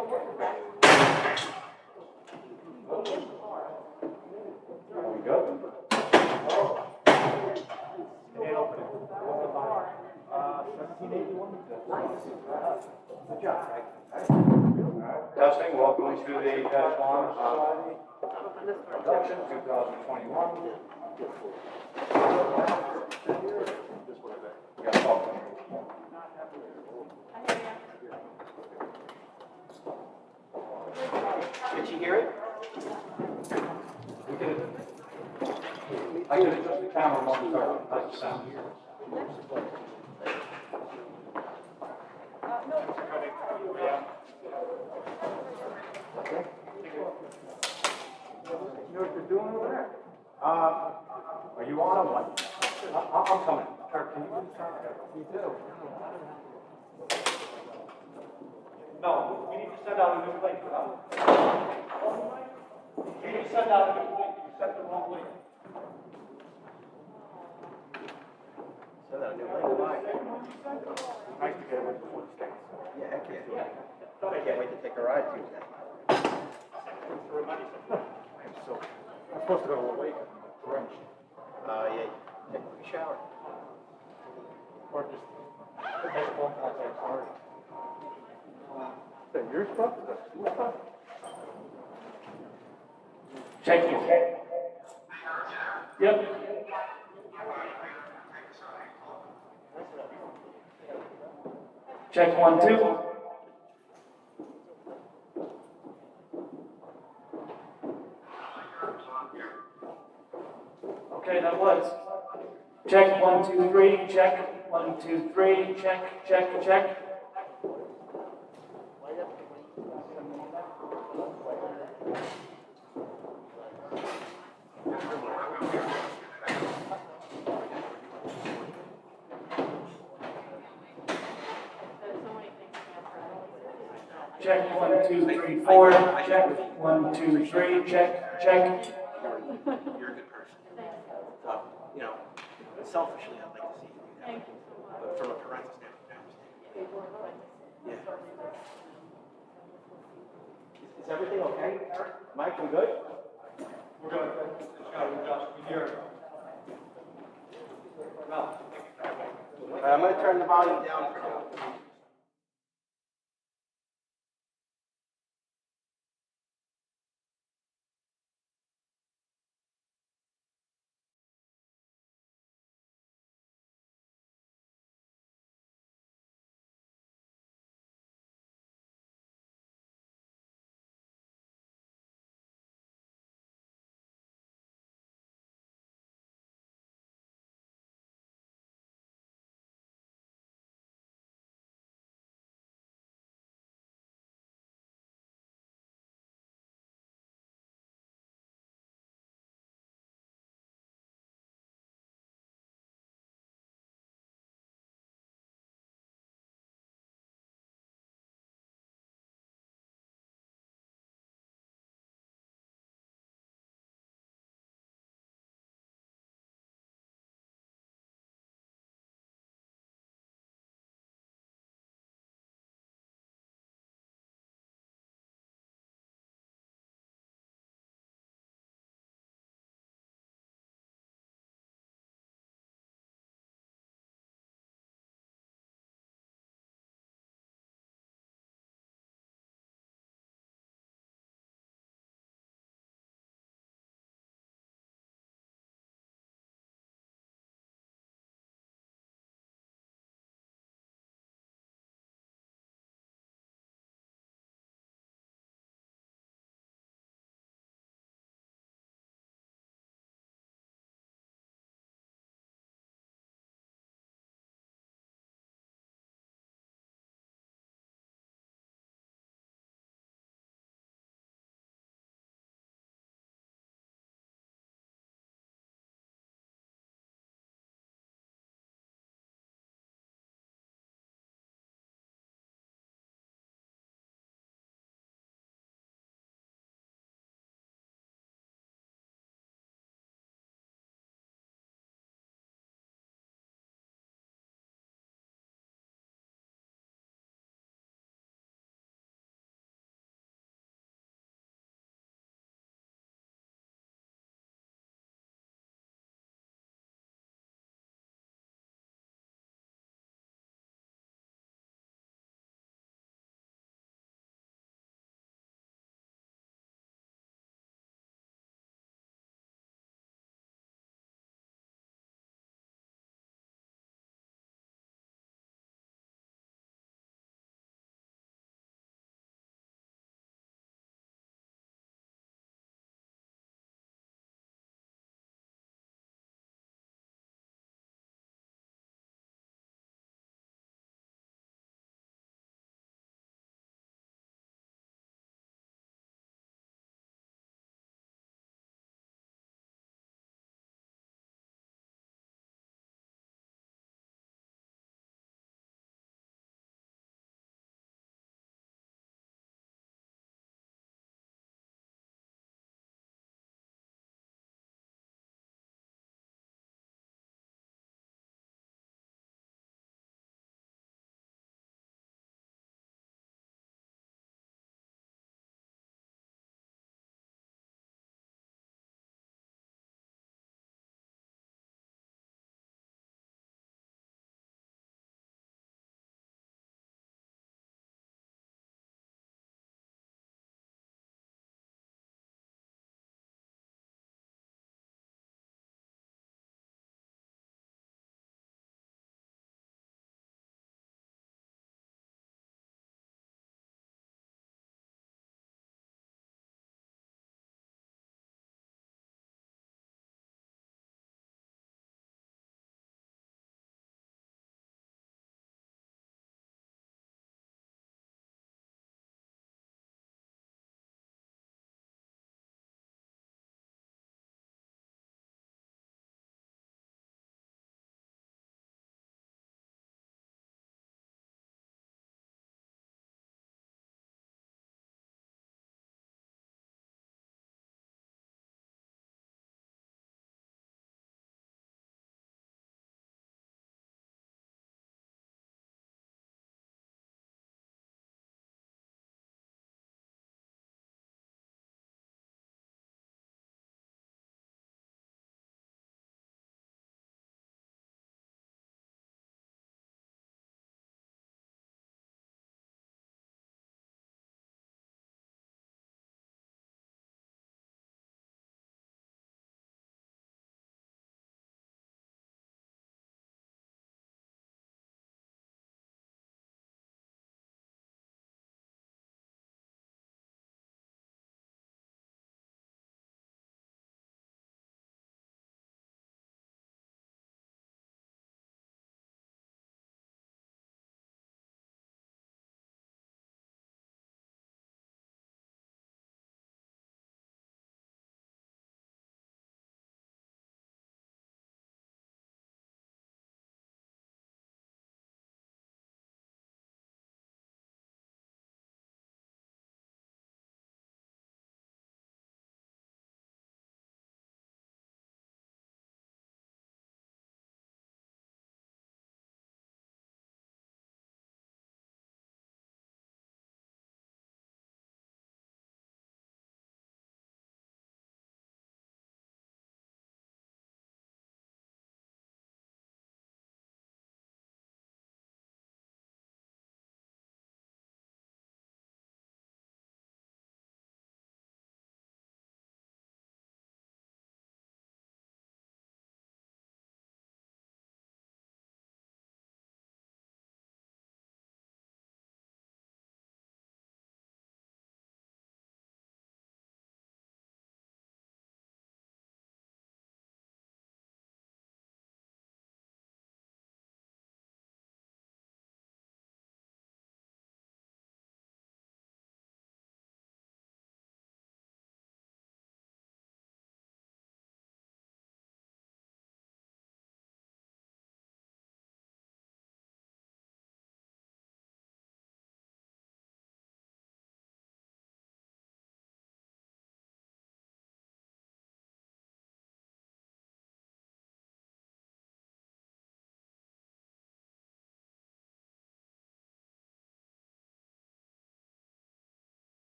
Are we good? And open it. What's the file? 1781. Good job, Frank. Testing, welcome to the Echelon Induction 2021. Yeah, welcome. Did you hear it? We did. I can adjust the camera momentarily. How's the sound here? Okay. You know what you're doing over there? Are you on or what? I'm coming. Can you do the sound? You do. No, we need to send out a new link for that. We need to send out a new link. You sent the wrong link. Send out a new link. Why? Nice to get away before the States. Yeah, heck yeah. I can't wait to take a ride to that. I'm supposed to go to a lake. I'm drenched. Yeah, take a shower. Or just take a phone call outside. Sorry. Is that your stuff? Is that school stuff? Check you. Yep. Check 1, 2. Okay, that was. Check 1, 2, 3. Check 1, 2, 3. Check, check, check. Check 1, 2, 3, 4. Check 1, 2, 3. Check, check. You're a good person. You know, selfishly, I'd like to see you do that. But from a parental standpoint, I understand. Yeah. Is everything okay, Eric? Mike, we good? We're good. Just here. No. I'm going to turn the volume down for now.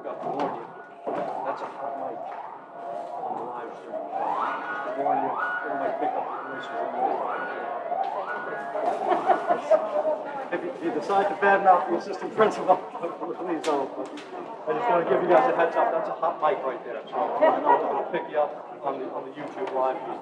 Forgot to warn you. That's a hot mic on the live stream. To warn you, it might pick up the voices on the If you decide to badmouth the assistant principal, please don't. I just want to give you guys a heads up. That's a hot mic right there. So I know it's going to pick you up on the YouTube live feed.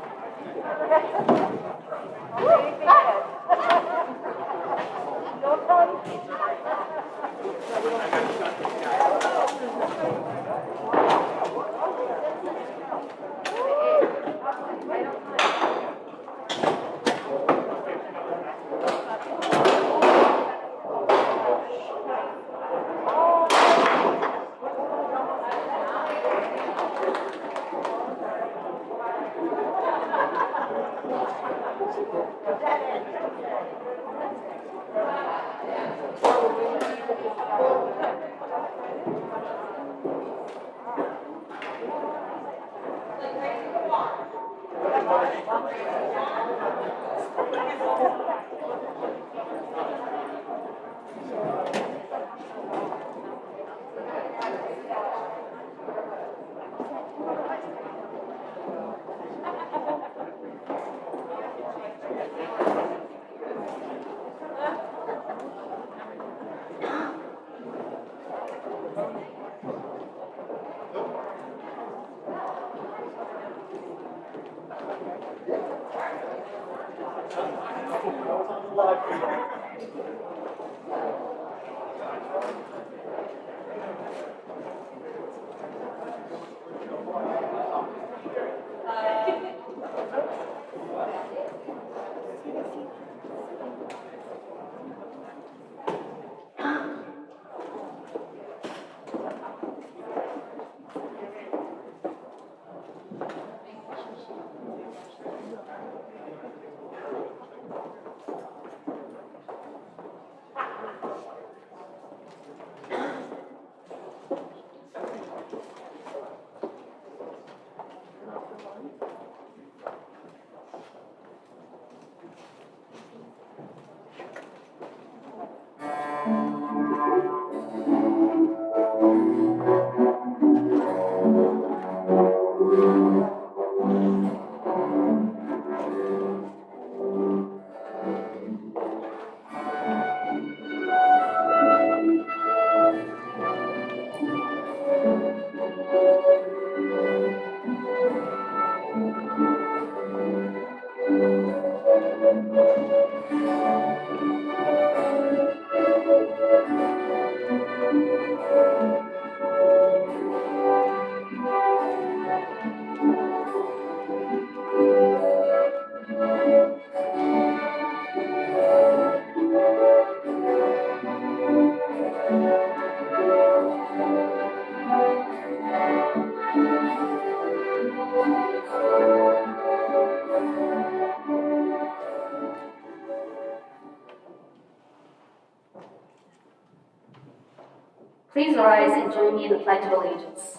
Please rise and join me in the Pledge of Allegiance.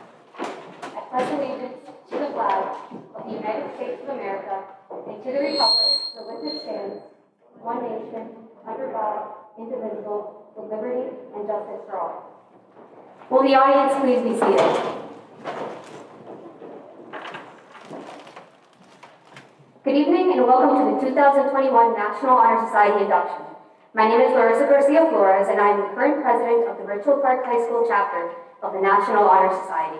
I pledge allegiance to the flag of the United States of America and to the republic for which it stands, one nation, under God, indivisible, with liberty and justice for all. Will the audience please be seated? Good evening and welcome to the 2021 National Honor Society Induction. My name is Larissa Garcia Flores, and I am the current president of the Ridgefield Park High School chapter of the National Honor Society.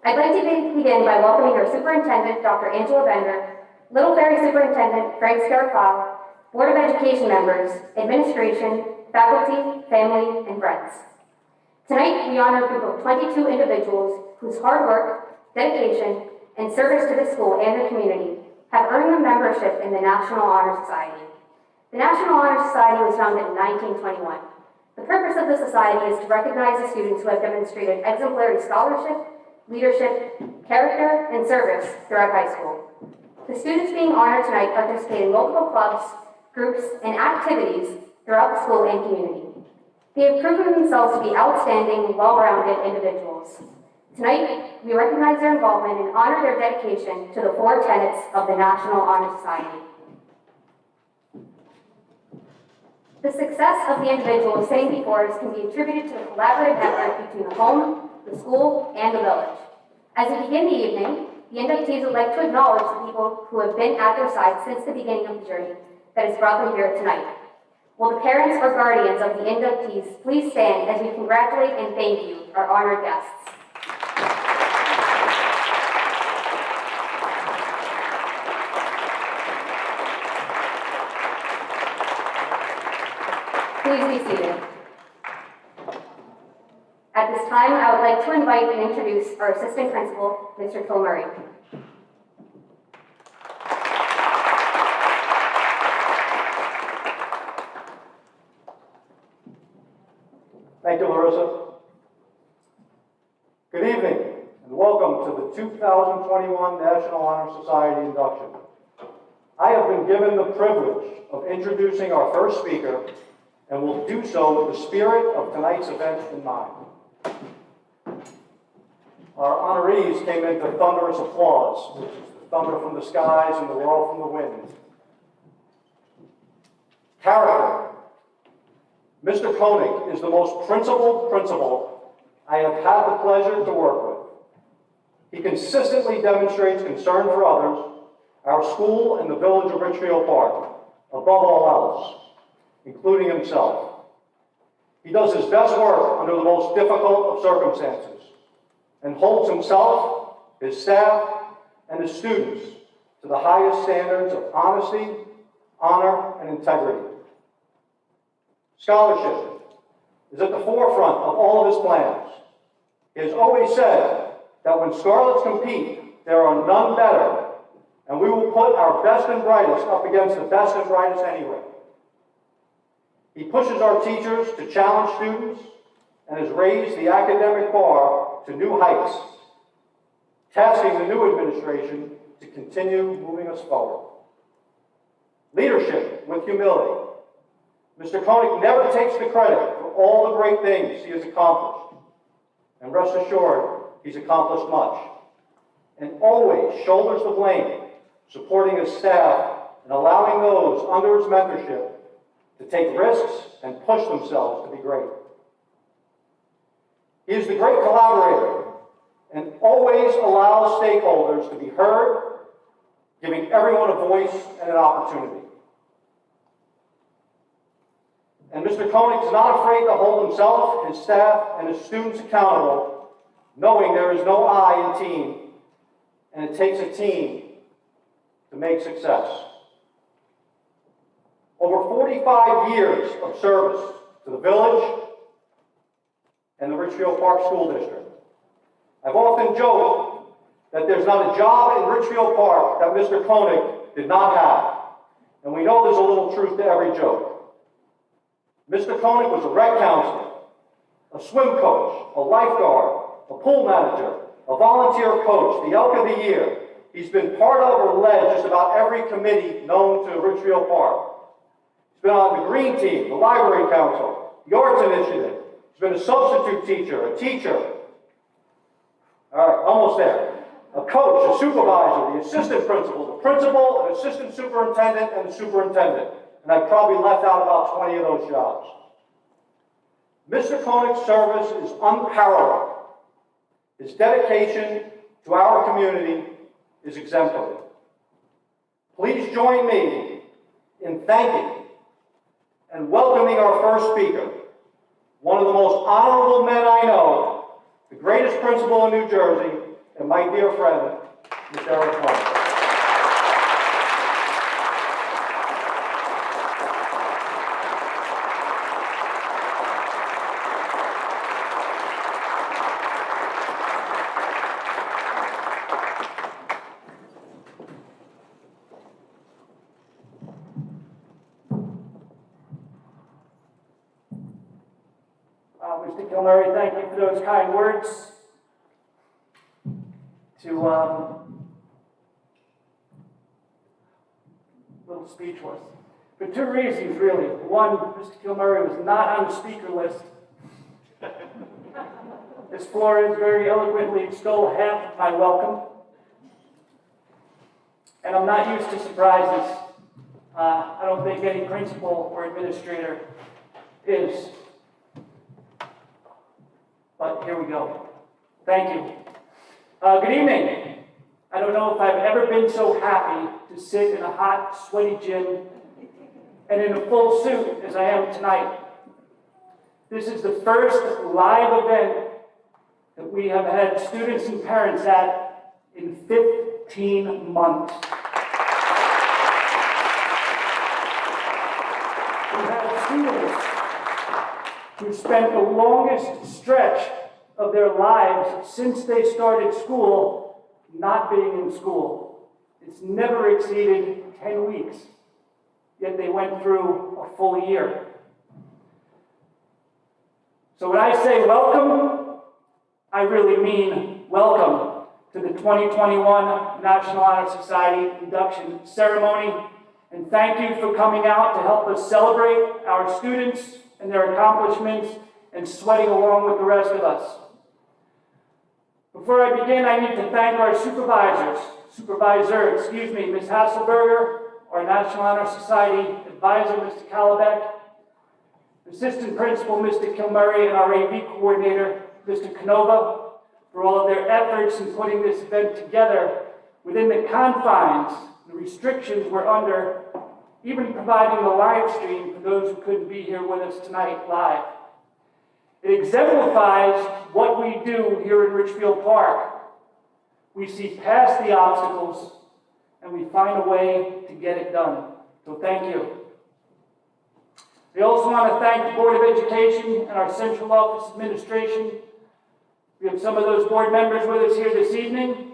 I'd like to begin by welcoming our superintendent, Dr. Angela Bender, Little Ferry Superintendent Frank Scarafal, Board of Education members, administration, faculty, family, and friends. Tonight, we honor a group of 22 individuals whose hard work, dedication, and service to the school and the community have earned them membership in the National Honor Society. The National Honor Society was founded in 1921. The purpose of the society is to recognize the students who have demonstrated exemplary scholarship, leadership, character, and service throughout high school. The students being honored tonight participate in multiple clubs, groups, and activities throughout the school and community. They have proven themselves to be outstanding, well-rounded individuals. Tonight, we recognize their involvement and honor their dedication to the 4 tenets of the National Honor Society. The success of the individuals sitting before us can be attributed to the collaborative effort between the home, the school, and the village. As we begin the evening, the inductees would like to acknowledge the people who have been at their side since the beginning of the journey that has brought them here tonight. Will the parents or guardians of the inductees please stand as we congratulate and thank you, our honored guests. Please be seated. At this time, I would like to invite and introduce our assistant principal, Mr. Phil Murray. Thank you, Larissa. Good evening, and welcome to the 2021 National Honor Society induction. I have been given the privilege of introducing our first speaker, and will do so with the spirit of tonight's event in mind. Our honorees came into thunderous applause, which is the thunder from the skies and the roar from the wind. Character. Mr. Koenig is the most principled principal I have had the pleasure to work with. He consistently demonstrates concern for others, our school, and the village of Ridgefield Park, above all else, including himself. He does his best work under the most difficult of circumstances and holds himself, his staff, and his students to the highest standards of honesty, honor, and integrity. Scholarship is at the forefront of all of his plans. He has always said that when Scarlets compete, there are none better, and we will put our best and brightest up against the best and brightest anyway. He pushes our teachers to challenge students and has raised the academic bar to new heights, tasking the new administration to continue moving us forward. Leadership with humility. Mr. Koenig never takes the credit for all the great things he has accomplished, and rest assured, he's accomplished much, and always shoulders the blame, supporting his staff and allowing those under his mentorship to take risks and push themselves to be great. He is the great collaborator and always allows stakeholders to be heard, giving everyone a voice and an opportunity. And Mr. Koenig is not afraid to hold himself, his staff, and his students accountable, knowing there is no I in team, and it takes a team to make success. Over 45 years of service to the village and the Ridgefield Park School District. I've often joked that there's not a job in Ridgefield Park that Mr. Koenig did not have, and we know there's a little truth to every joke. Mr. Koenig was a rec counselor, a swim coach, a lifeguard, a pool manager, a volunteer coach, the Elk of the Year. He's been part of or led just about every committee known to Ridgefield Park. He's been on the Green Team, the Library Council, the Arts Initiative. He's been a substitute teacher, a teacher. All right, almost there. A coach, a supervisor, the assistant principal, the principal, an assistant superintendent, and the superintendent. And I probably left out about 20 of those jobs. Mr. Koenig's service is unparalleled. His dedication to our community is exemplary. Please join me in thanking and welcoming our first speaker, one of the most honorable men I know, the greatest principal in New Jersey, and my dear friend, Mr. Eric Martin. Mr. Kilmurray, thank you for those kind words. A little speechless. For two reasons, really. One, Mr. Kilmurray was not on the speaker list. Ms. Flores very eloquently stole half of my welcome. And I'm not used to surprises. I don't think any principal or administrator is. But here we go. Thank you. Good evening. I don't know if I've ever been so happy to sit in a hot, sweaty gym and in a full suit as I am tonight. This is the first live event that we have had students and parents at in 15 months. We've had students who spent the longest stretch of their lives since they started school not being in school. It's never exceeded 10 weeks, yet they went through a full year. So when I say welcome, I really mean welcome to the 2021 National Honor Society Induction Ceremony, and thank you for coming out to help us celebrate our students and their accomplishments and sweating along with the rest of us. Before I begin, I need to thank our supervisor, Ms. Hasselberger, our National Honor Society advisor, Mr. Kallebeck, assistant principal, Mr. Kilmurray, and our AV coordinator, Mr. Canova, for all of their efforts in putting this event together within the confines, the restrictions we're under, even providing a live stream for those who couldn't be here with us tonight live. It exemplifies what we do here in Richfield Park. We see past the obstacles and we find a way to get it done. So thank you. We also want to thank the Board of Education and our Central Office Administration. We have some of those board members with us here this evening,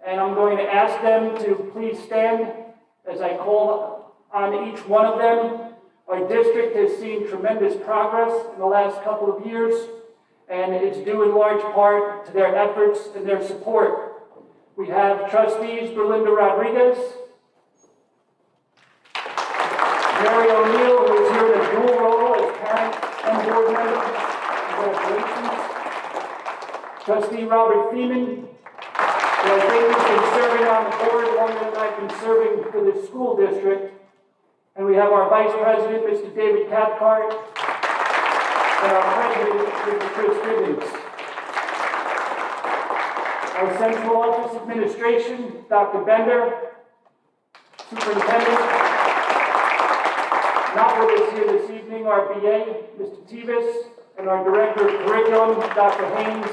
and I'm going to ask them to please stand as I call on each one of them. Our district has seen tremendous progress in the last couple of years, and it's due in large part to their efforts and their support. We have trustees Berlinda Rodriguez, Mary O'Neill, who is here in a dual role as parent and board member. Congratulations. Trustee Robert Feeman, who I think has been serving on the board longer than I've been serving for the school district. And we have our Vice President, Mr. David Cathcart, and our President, Mr. Chris Gibbons. Our Central Office Administration, Dr. Bender, Superintendent, not with us here this evening, our BA, Mr. Tevis, and our Director of Curriculum, Dr. Haynes,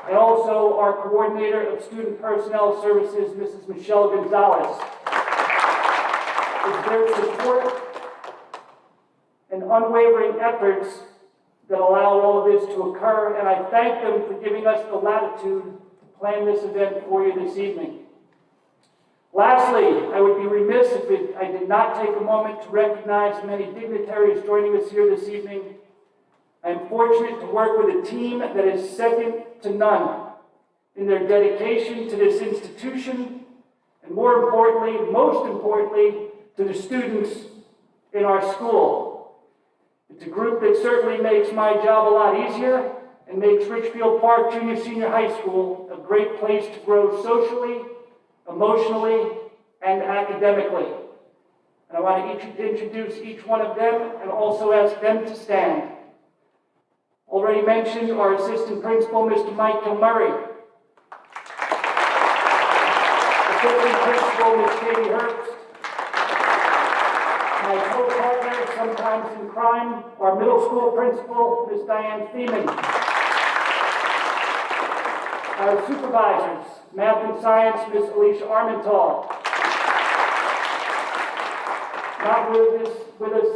and also our Coordinator of Student Personnel Services, Mrs. Michelle Gonzalez. It's their support and unwavering efforts that allow all of this to occur, and I thank them for giving us the latitude to plan this event for you this evening. Lastly, I would be remiss if I did not take a moment to recognize many dignitaries joining us here this evening. I am fortunate to work with a team that is second to none in their dedication to this institution, and more importantly, most importantly, to the students in our school. It's a group that certainly makes my job a lot easier and makes Richfield Park Junior Senior High School a great place to grow socially, emotionally, and academically. And I want to introduce each one of them and also ask them to stand. Already mentioned our assistant principal, Mr. Mike Kilmurray. Assistant principal, Ms. Katie Herbst. My co-partner, some Crimes and Crime, our middle school principal, Ms. Diane Thiemann. Our supervisors, Math and Science, Ms. Alicia Armental. Not with us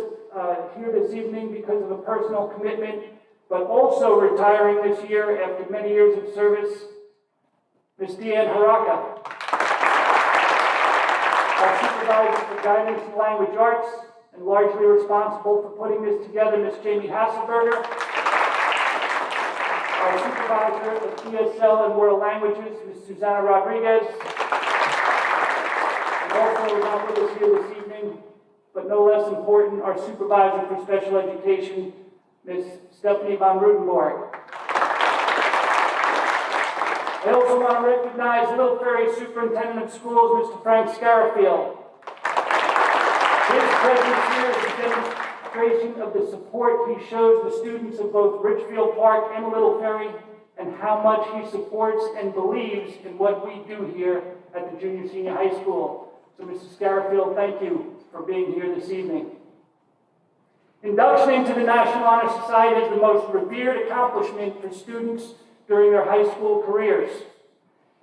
here this evening because of a personal commitment, but also retiring this year after many years of service, Ms. Deanne Haraka. Our supervisor for guidance and language arts, and largely responsible for putting this together, Ms. Jamie Hasselberger. Our supervisor of ESL and world languages, Ms. Susanna Rodriguez. And also not with us here this evening, but no less important, our supervisor for special education, Ms. Stephanie von Rudenborg. I also want to recognize Little Ferry Superintendent of Schools, Mr. Frank Scarafield. His presence here is a demonstration of the support he shows the students of both Richfield Park and Little Ferry, and how much he supports and believes in what we do here at the Junior Senior High School. So, Mr. Scarafield, thank you for being here this evening. Induction into the National Honor Society is the most revered accomplishment for students during their high school careers.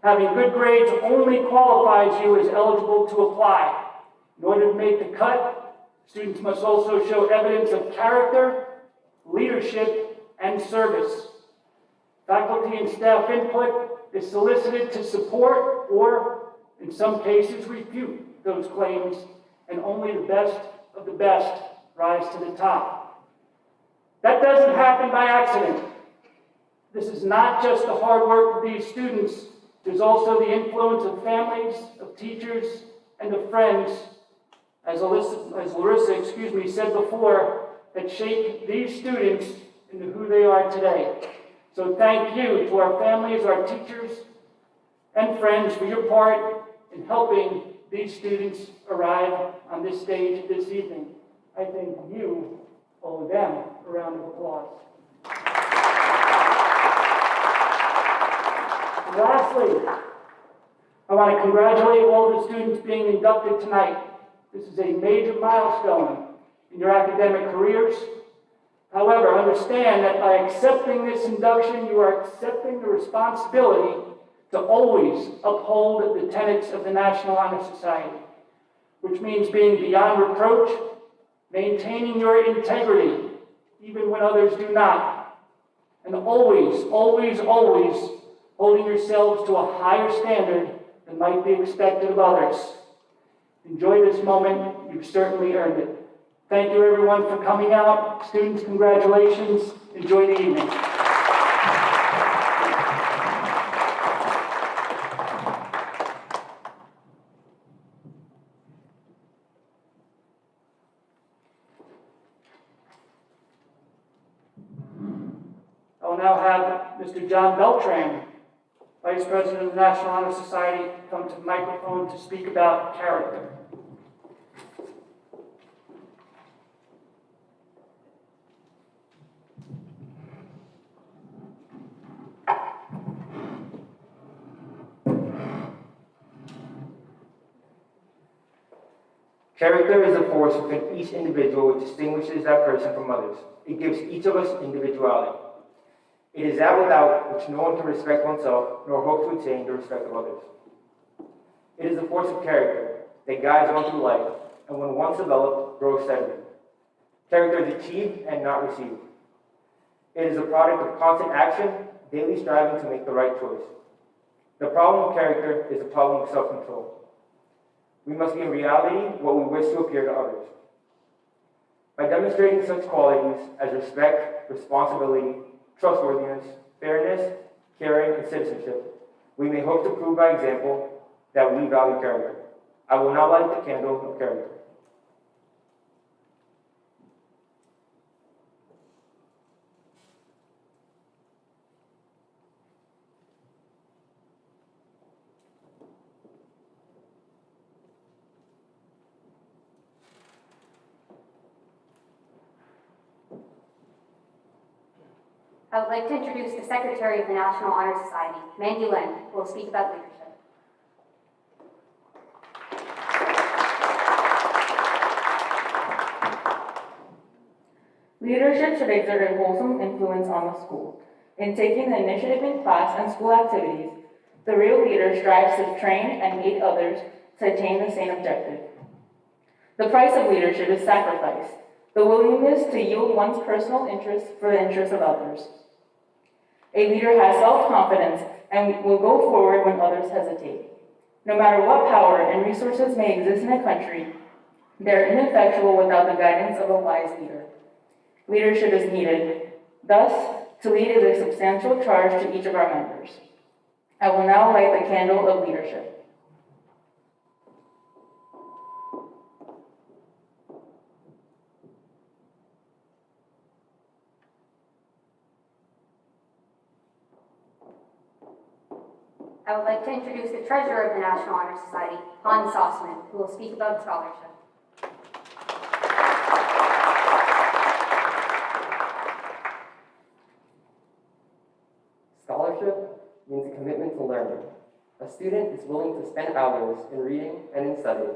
Having good grades only qualifies you as eligible to apply. In order to make the cut, students must also show evidence of character, leadership, and service. Faculty and staff input is solicited to support or, in some cases, refute those claims, and only the best of the best rise to the top. That doesn't happen by accident. This is not just the hard work of these students. There's also the influence of families, of teachers, and of friends, as Larissa said before, that shaped these students into who they are today. So thank you to our families, our teachers, and friends for your part in helping these students arrive on this stage this evening. I think you owe them a round of applause. Lastly, I want to congratulate all the students being inducted tonight. This is a major milestone in your academic careers. However, understand that by accepting this induction, you are accepting the responsibility to always uphold the tenets of the National Honor Society, which means being beyond reproach, maintaining your integrity, even when others do not, and always, always, always holding yourselves to a higher standard than might be expected of others. Enjoy this moment. You've certainly earned it. Thank you, everyone, for coming out. Students, congratulations. Enjoy the evening. I will now have Mr. John Beltran, Vice President of the National Honor Society, come to the microphone to speak about character. Character is a force within each individual which distinguishes that person from others. It gives each of us individuality. It is that without which no one can respect oneself nor hope to attain the respect of others. It is a force of character that guides one through life, and when once developed, grows steadily. Character is achieved and not received. It is a product of constant action, daily striving to make the right choice. The problem of character is the problem of self-control. We must be in reality what we wish to appear to others. By demonstrating such qualities as respect, responsibility, trustworthiness, fairness, caring, and citizenship, we may hope to prove by example that we value character. I will now light the candle of character. I would like to introduce the Secretary of the National Honor Society, Mandy Len, who will speak about leadership. Leadership should exert a wholesome influence on the school. In taking the initiative in class and school activities, the real leader strives to train and aid others to attain the same objective. The price of leadership is sacrifice, the willingness to yield one's personal interests for the interests of others. A leader has self-confidence and will go forward when others hesitate. No matter what power and resources may exist in a country, they are ineffectual without the guidance of a wise leader. Leadership is needed. Thus, to lead is a substantial charge to each of our members. I will now light the candle of leadership. I would like to introduce the treasurer of the National Honor Society, Hans Sossman, who will speak about scholarship. Scholarship means a commitment to learning. A student is willing to spend hours in reading and in study,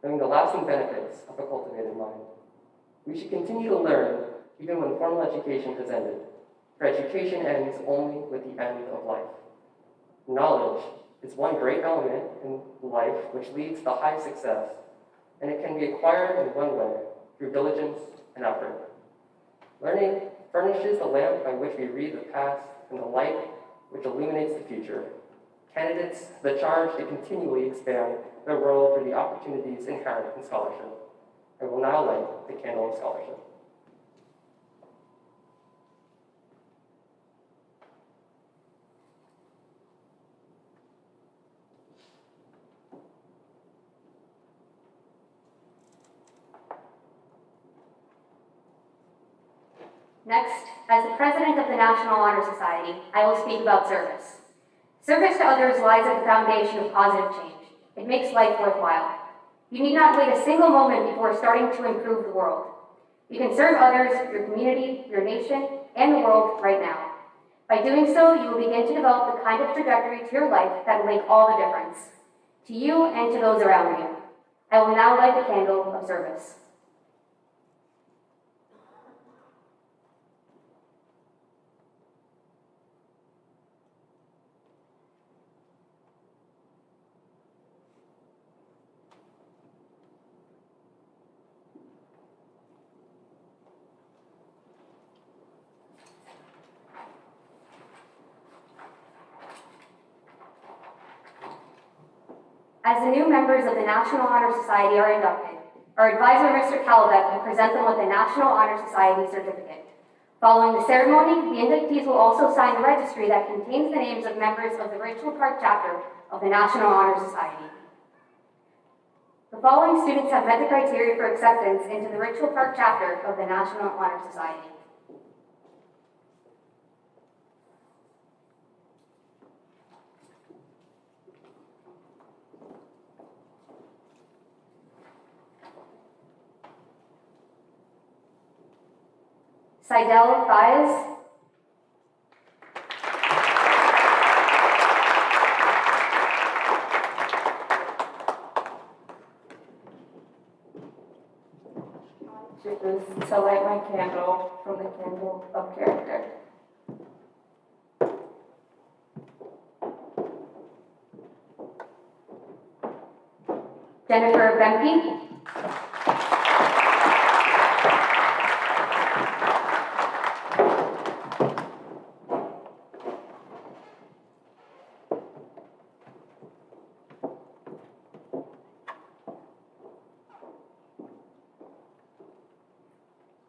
knowing the lasting benefits of a cultivated mind. We should continue to learn even when formal education has ended, for education ends only with the end of life. Knowledge is one great element in life which leads to high success, and it can be acquired in one way, through diligence and effort. Learning furnishes the lamp by which we read the past and the light which illuminates the future. Candidates have the charge to continually expand their world through the opportunities inherent in scholarship. I will now light the candle of scholarship. Next, as the president of the National Honor Society, I will speak about service. Service to others lies at the foundation of positive change. It makes life worthwhile. You need not wait a single moment before starting to improve the world. You can serve others, your community, your nation, and the world right now. By doing so, you will begin to develop the kind of trajectory to your life that will make all the difference, to you and to those around you. I will now light the candle of service. As the new members of the National Honor Society are inducted, our advisor, Mr. Calabeck, will present them with a National Honor Society certificate. Following the ceremony, the inductees will also sign the registry that contains the names of members of the Richland Park chapter of the National Honor Society. The following students have met the criteria for acceptance into the Richland Park chapter of the National Honor Society. Seidel Baez, Choose to light my candle from the candle of character. Jennifer Bemke,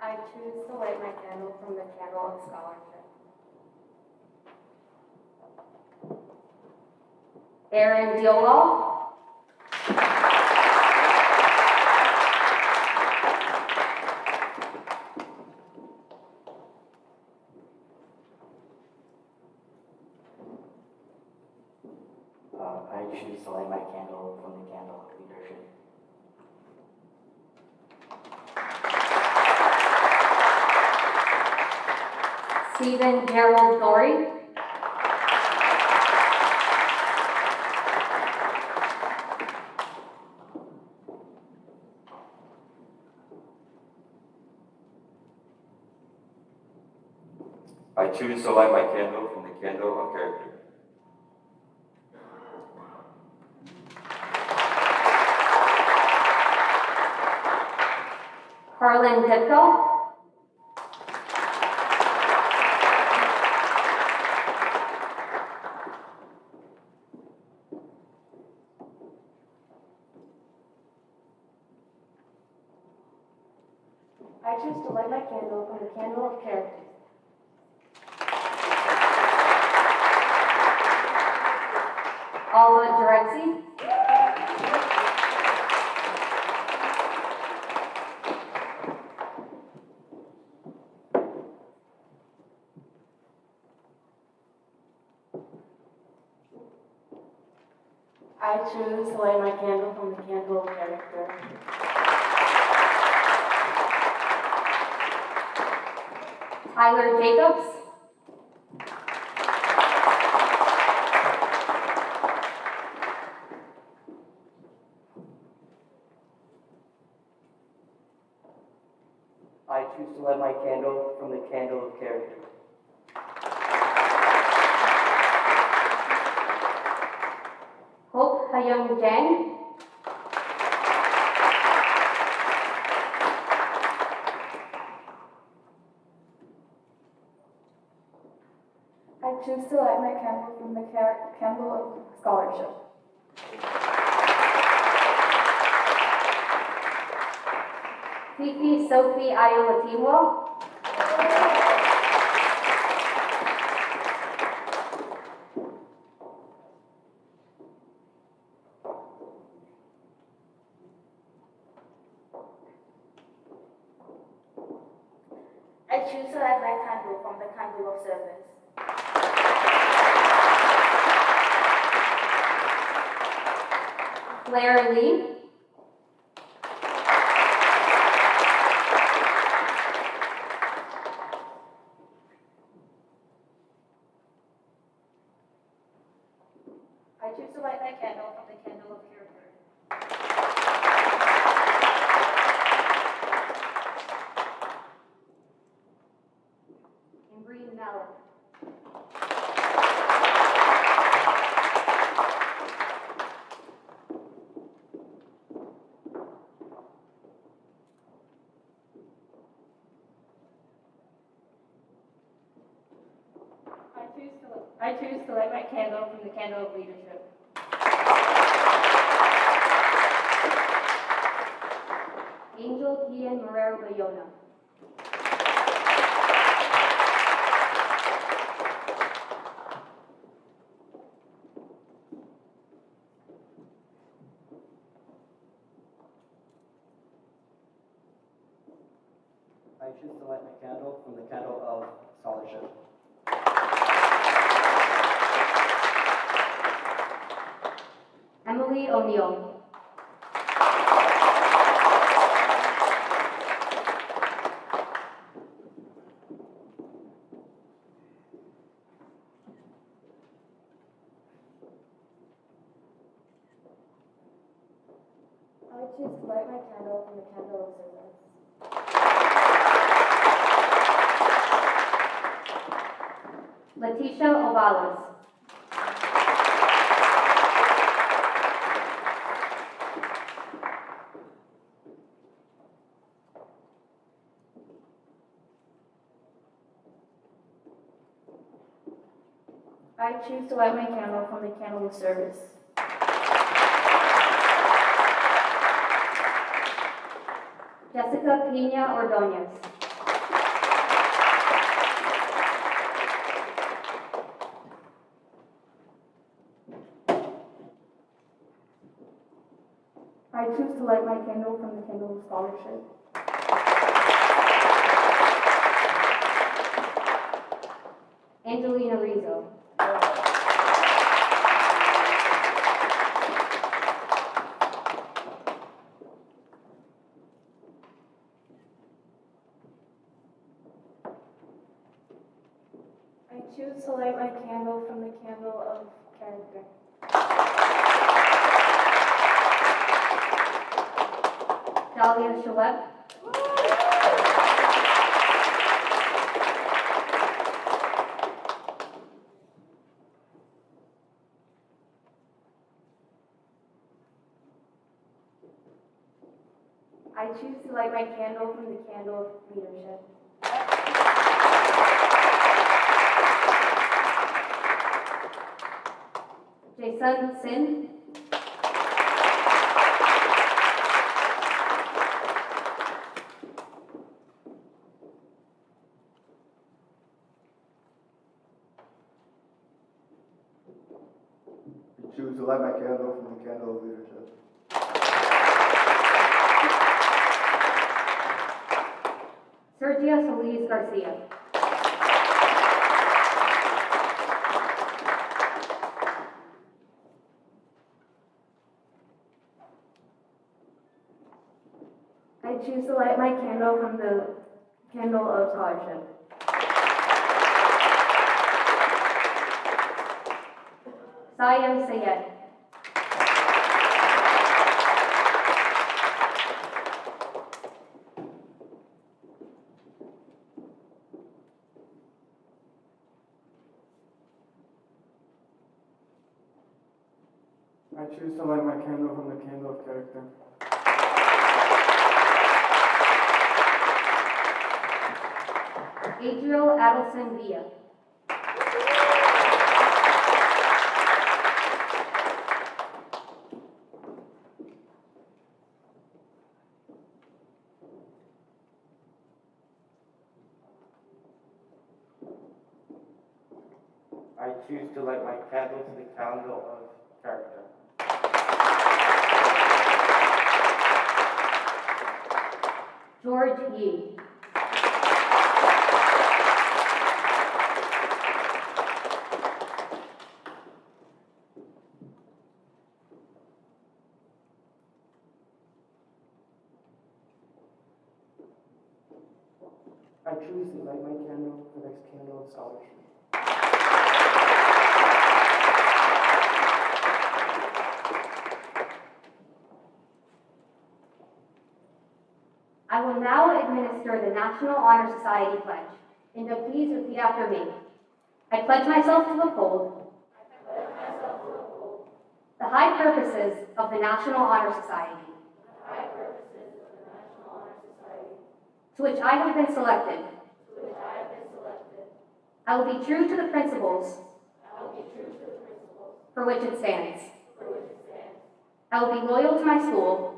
I choose to light my candle from the candle of scholarship. Aaron Diolal, I choose to light my candle from the candle of leadership. Stephen Gerald Dory, I choose to light my candle from the candle of character. Harlan Ditko. I choose to light my candle from the candle of character. Alba Direxi. I choose to light my candle from the candle of character. Tyler Jacobs. I choose to light my candle from the candle of character. Hope Hayung Jang. I choose to light my candle from the candle of scholarship. Fifi Sophie Ayolatiwo. I choose to light my candle from the candle of service. Claire Lee. I choose to light my candle from the candle of character. Embry Mellon. I choose to light my candle from the candle of leadership. Angel Kian Marrero Bayona. I choose to light my candle from the candle of scholarship. Emily O'Neill. I choose to light my candle from the candle of service. Letitia Ovalas. I choose to light my candle from the candle of service. Jessica Pina Ordonez. I choose to light my candle from the candle of scholarship. Angelina Rizzo. I choose to light my candle from the candle of character. Dahlia Schweb. I choose to light my candle from the candle of leadership. Jason Sin. I choose to light my candle from the candle of leadership. Sergio Solis Garcia. I choose to light my candle from the candle of scholarship. Sayem Sayed. I choose to light my candle from the candle of character. Adriel Adelson Villa. I choose to light my candle to the candle of character. George Yee. I choose to light my candle for the candle of scholarship. I will now administer the National Honor Society Pledge. And please repeat after me. I pledge myself to uphold the high purposes of the National Honor Society, to which I have been selected. I will be true to the principles for which it stands. I will be loyal to my school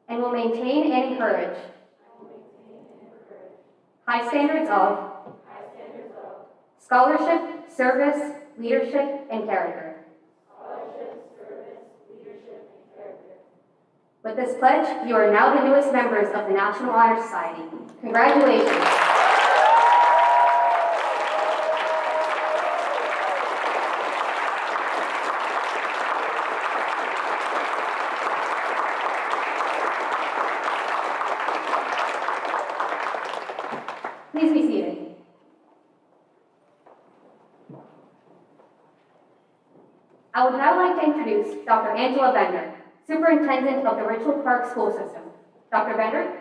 and will maintain and encourage high standards of scholarship, service, leadership, and character. With this pledge, you are now the newest members of the National Honor Society. Congratulations. Please be seated. I would now like to introduce Dr. Angela Bender, Superintendent of the Richland Park School System. Dr. Bender?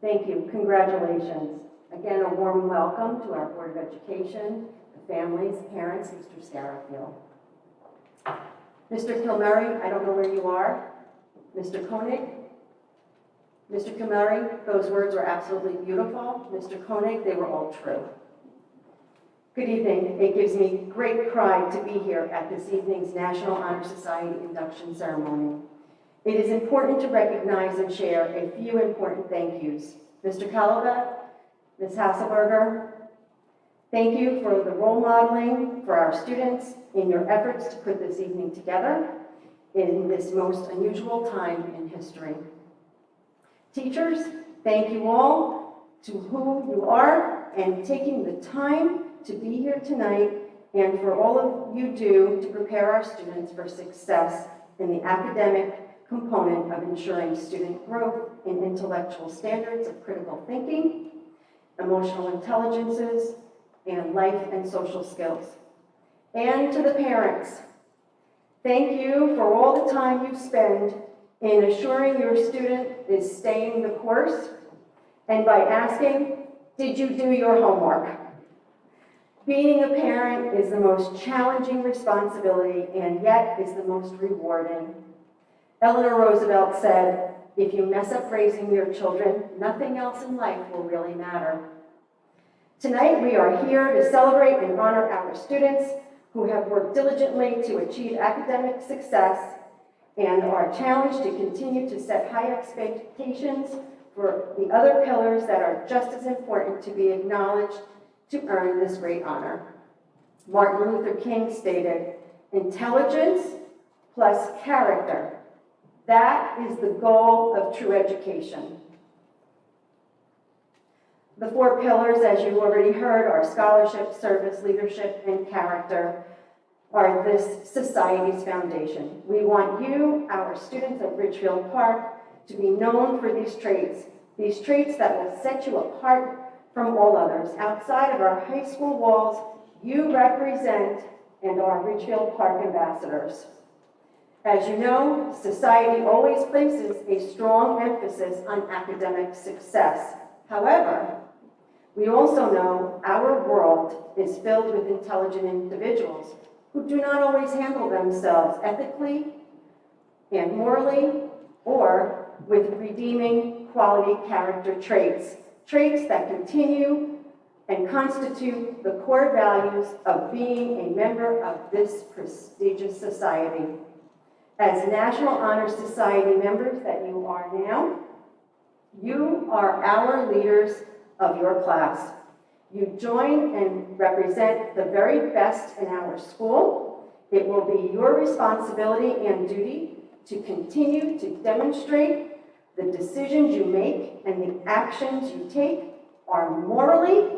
Thank you. Congratulations. Again, a warm welcome to our Board of Education, the families, parents, Mr. Scarafield. Mr. Kilmurray, I don't know where you are. Mr. Koenig? Mr. Kilmurray, those words were absolutely beautiful. Mr. Koenig, they were all true. Good evening. It gives me great pride to be here at this evening's National Honor Society induction ceremony. It is important to recognize and share a few important thank yous. Mr. Kalabek, Ms. Hasselberger, thank you for the role modeling for our students in your efforts to put this evening together in this most unusual time in history. Teachers, thank you all to who you are and taking the time to be here tonight and for all of you do to prepare our students for success in the academic component of ensuring student growth in intellectual standards of critical thinking, emotional intelligences, and life and social skills. And to the parents, thank you for all the time you spend in assuring your student is staying the course and by asking Did you do your homework? Being a parent is the most challenging responsibility and yet is the most rewarding. Eleanor Roosevelt said, if you mess up raising your children, nothing else in life will really matter. Tonight we are here to celebrate and honor our students who have worked diligently to achieve academic success and are challenged to continue to set high expectations for the other pillars that are just as important to be acknowledged to earn this great honor. Martin Luther King stated, intelligence plus character, that is the goal of true education. The four pillars, as you already heard, are scholarship, service, leadership, and character, are this society's foundation. We want you, our students at Ridgefield Park, to be known for these traits that will set you apart from all others. Outside of our high school walls, you represent and are Ridgefield Park ambassadors. As you know, society always places a strong emphasis on academic success. However, we also know our world is filled with intelligent individuals who do not always handle themselves ethically and morally or with redeeming quality character traits, traits that continue and constitute the core values of being a member of this prestigious society. As National Honor Society members that you are now, you are our leaders of your class. You join and represent the very best in our school. It will be your responsibility and duty to continue to demonstrate the decisions you make and the actions you take are morally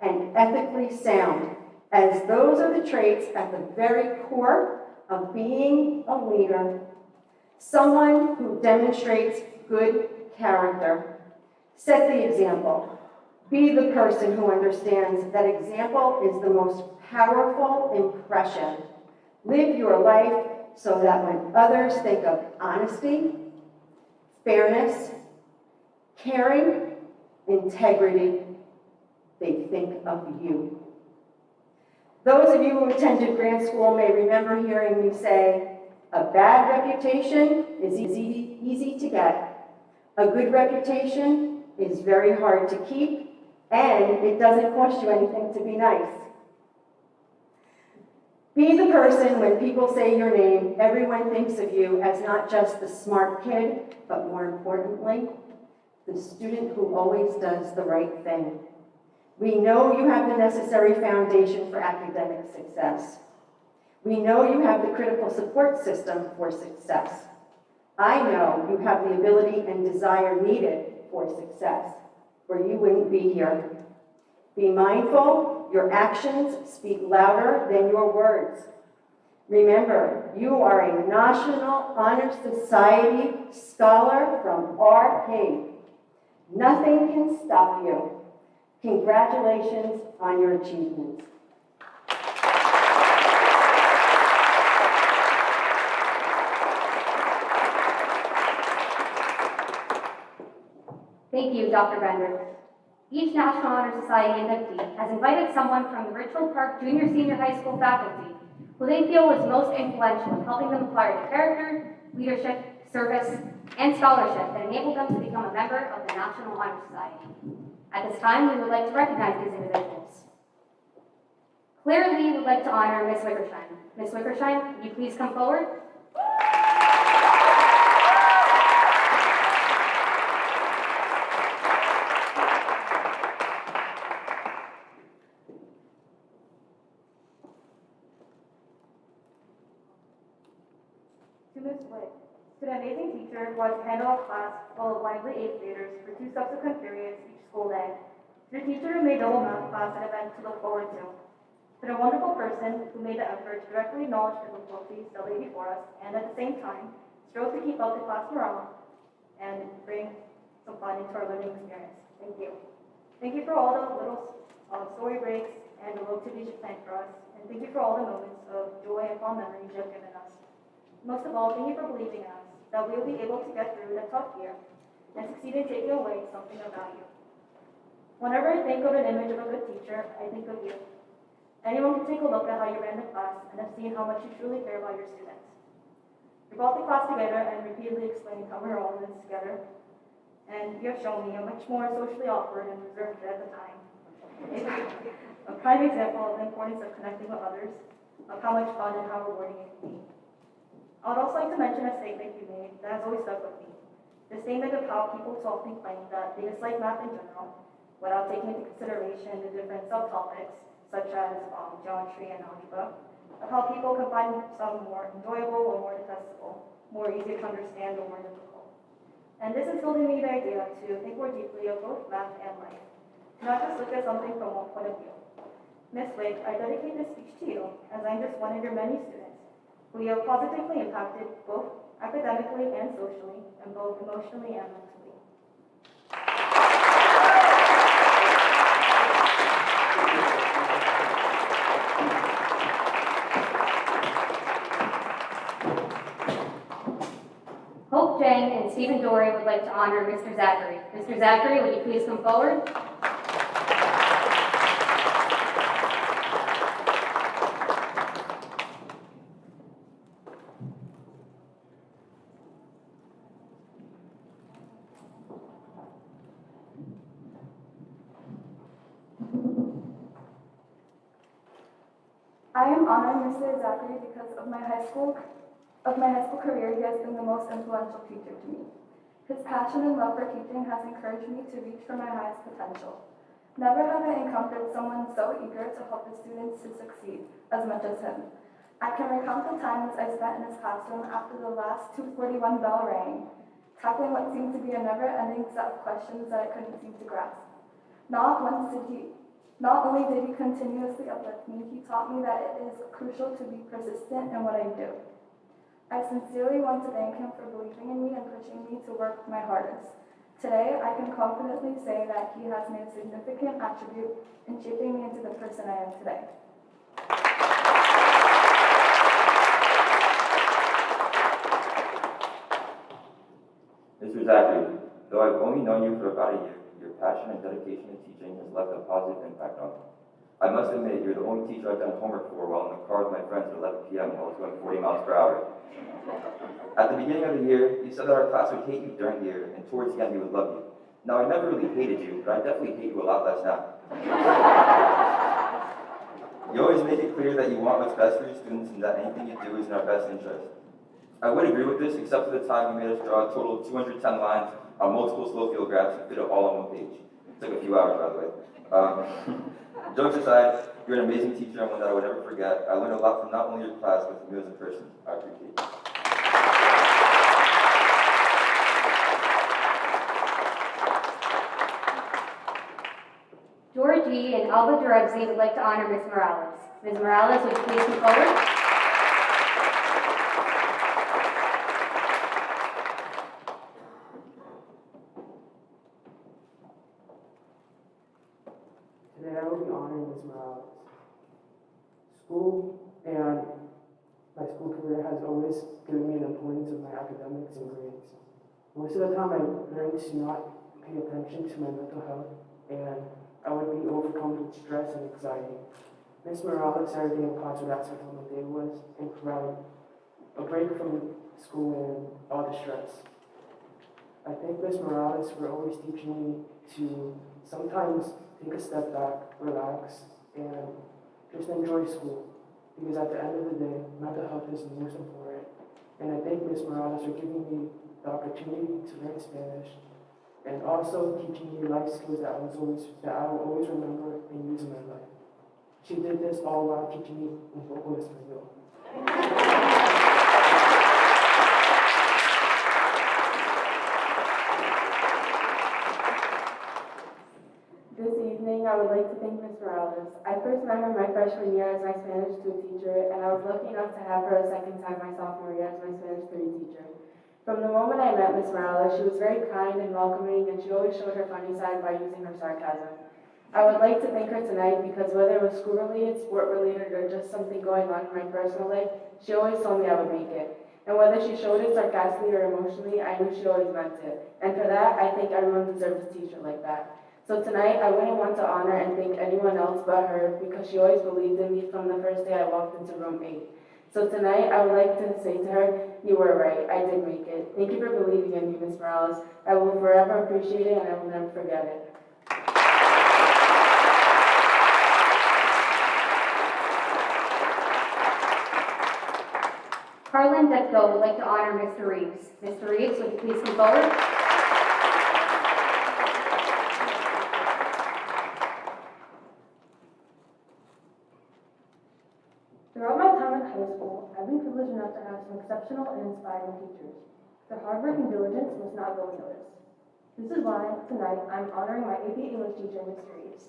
and ethically sound, as those are the traits at the very core of being a leader, someone who demonstrates good character. Set the example. Be the person who understands that example is the most powerful impression. Live your life so that when others think of honesty, fairness, caring, integrity, they think of you. Those of you who attended grant school may remember hearing me say, a bad reputation is easy to get. A good reputation is very hard to keep, and it doesn't cost you anything to be nice. Be the person when people say your name, everyone thinks of you as not just the smart kid, but more importantly, the student who always does the right thing. We know you have the necessary foundation for academic success. We know you have the critical support system for success. I know you have the ability and desire needed for success, or you wouldn't be here. Be mindful, your actions speak louder than your words. Remember, you are a National Honor Society scholar from RP. Nothing can stop you. Congratulations on your achievements. Thank you, Dr. Bender. Each National Honor Society inductee has invited someone from the Ridgefield Park Junior Senior High School faculty who they feel was most influential in helping them acquire the character, leadership, service, and scholarship that enabled them to become a member of the National Honor Society. At this time, we would like to recognize these individuals. Claire Lee would like to honor Ms. Wickershine. Ms. Wickershine, would you please come forward? To Ms. Wick, to the amazing teacher who has handled a class full of lively 8th graders for 2 subsequent periods each school day. To the teacher who made double math class an event to look forward to. To the wonderful person who made the effort to directly acknowledge difficulties that lay before us and at the same time strove to keep up the class morale and bring some fun into our learning experience. Thank you. Thank you for all the little story breaks and the low activities you planned for us. And thank you for all the moments of joy and fond memories you have given us. Most of all, thank you for believing in us, that we will be able to get through the tough year and succeed in taking away something of value. Whenever I think of an image of a good teacher, I think of you. Anyone can take a look at how you ran the class and have seen how much you truly care about your students. You brought the class together and repeatedly explained how we were all in this together, and you have shown me a much more socially awkward and reserved kid at the time. A prime example of the importance of connecting with others, of how much fun and how rewarding it can be. I would also like to mention a statement you made that has always stuck with me. The statement of how people so often claim that they dislike math in general, without taking into consideration the different subtopics, such as geometry and algebra, of how people can find some more enjoyable or more detestable, more easy to understand or more difficult. And this instilled in me the idea to think more deeply of both math and life, to not just look at something from one point of view. Miss Wick, I dedicate this speech to you, as I'm just one of your many students, who you have positively impacted both academically and socially, and both emotionally and mentally. Hope Jang and Stephen Dory would like to honor Mr. Zachary. Mr. Zachary, would you please come forward? I am honoring Mr. Zachary because of my high school career. He has been the most influential teacher to me. His passion and love for teaching has encouraged me to reach for my highest potential. Never have I encountered someone so eager to help his students to succeed as much as him. I can recount the times I spent in his classroom after the last 2:41 bell rang, tackling what seemed to be a never-ending set of questions that I couldn't seem to grasp. Not only did he continuously uplift me, he taught me that it is crucial to be persistent in what I do. I sincerely want to thank him for believing in me and pushing me to work my hardest. Today, I can confidently say that he has made a significant attribute in shaping me into the person I am today. Mr. Zachary, though I've only known you for about a year, your passion and dedication to teaching has left a positive impact on me. I must admit, you're the only teacher I've done homework for while in the car with my friends at 11 p.m. while I was going 40 miles per hour. At the beginning of the year, you said that our class would hate you during the year, and towards the end, we would love you. Now, I never really hated you, but I definitely hate you a lot less now. You always make it clear that you want what's best for your students and that anything you do is in our best interest. I would agree with this, except for the time you made us draw a total of 210 lines on multiple slow field graphs and fit it all on one page. It took a few hours, by the way. Jokes aside, you're an amazing teacher and one that I would never forget. I learned a lot from not only your class, but from you as a person. I appreciate it. Georgie and Alba Durabzi would like to honor Ms. Morales. Ms. Morales, would you please come forward? Today I will be honoring Ms. Morales. School and my school career has always given me an importance of my academics and grades. Most of the time I learned to not pay attention to my mental health, and I would be overcome with stress and anxiety. Ms. Morales, every day in class would ask me how my day was and provide a break from school and all the stress. I thank Ms. Morales for always teaching me to sometimes take a step back, relax, and just enjoy school. Because at the end of the day, mental health is the most important. And I thank Ms. Morales for giving me the opportunity to learn Spanish and also teaching me life skills that I will always remember and use in my life. She did this all while teaching me un poco de español. This evening, I would like to thank Ms. Morales. I first met her my freshman year as my Spanish 2 teacher, and I was lucky enough to have her a second time my sophomore year as my Spanish 3 teacher. From the moment I met Ms. Morales, she was very kind and welcoming, and she always showed her funny side by using her sarcasm. I would like to thank her tonight because whether it was school-related, sport-related, or just something going on in my personal life, she always told me I would make it. And whether she showed it sarcastically or emotionally, I knew she always meant it. And for that, I think everyone deserves a teacher like that. So tonight, I wouldn't want to honor and thank anyone else but her because she always believed in me from the first day I walked into room 8. So tonight, I would like to say to her, you were right, I did make it. Thank you for believing in me, Ms. Morales. I will forever appreciate it and I will never forget it. Harlan Detko would like to honor Mr. Reeves. Mr. Reeves, would you please come forward? Throughout my time in high school, I've been privileged enough to have some exceptional and inspiring teachers. Their hard work and diligence must not go unnoticed. This is why, tonight, I'm honoring my AP English teacher, Mr. Reeves.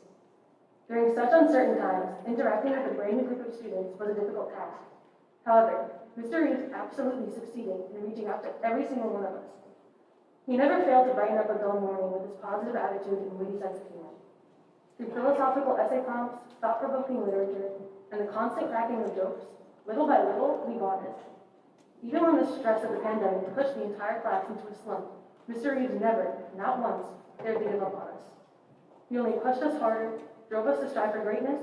During such uncertain times, interacting with a brand new group of students was a difficult task. However, Mr. Reeves absolutely succeeded in reaching out to every single one of us. He never failed to brighten up a dull morning with his positive attitude and witty sense of humor. Through philosophical essay prompts, thought-provoking literature, and the constant cracking of jokes, little by little, we bonded. Even when the stress of the pandemic pushed the entire class into a slump, Mr. Reeves never, not once, dared to give up on us. He only pushed us harder, drove us to strive for greatness,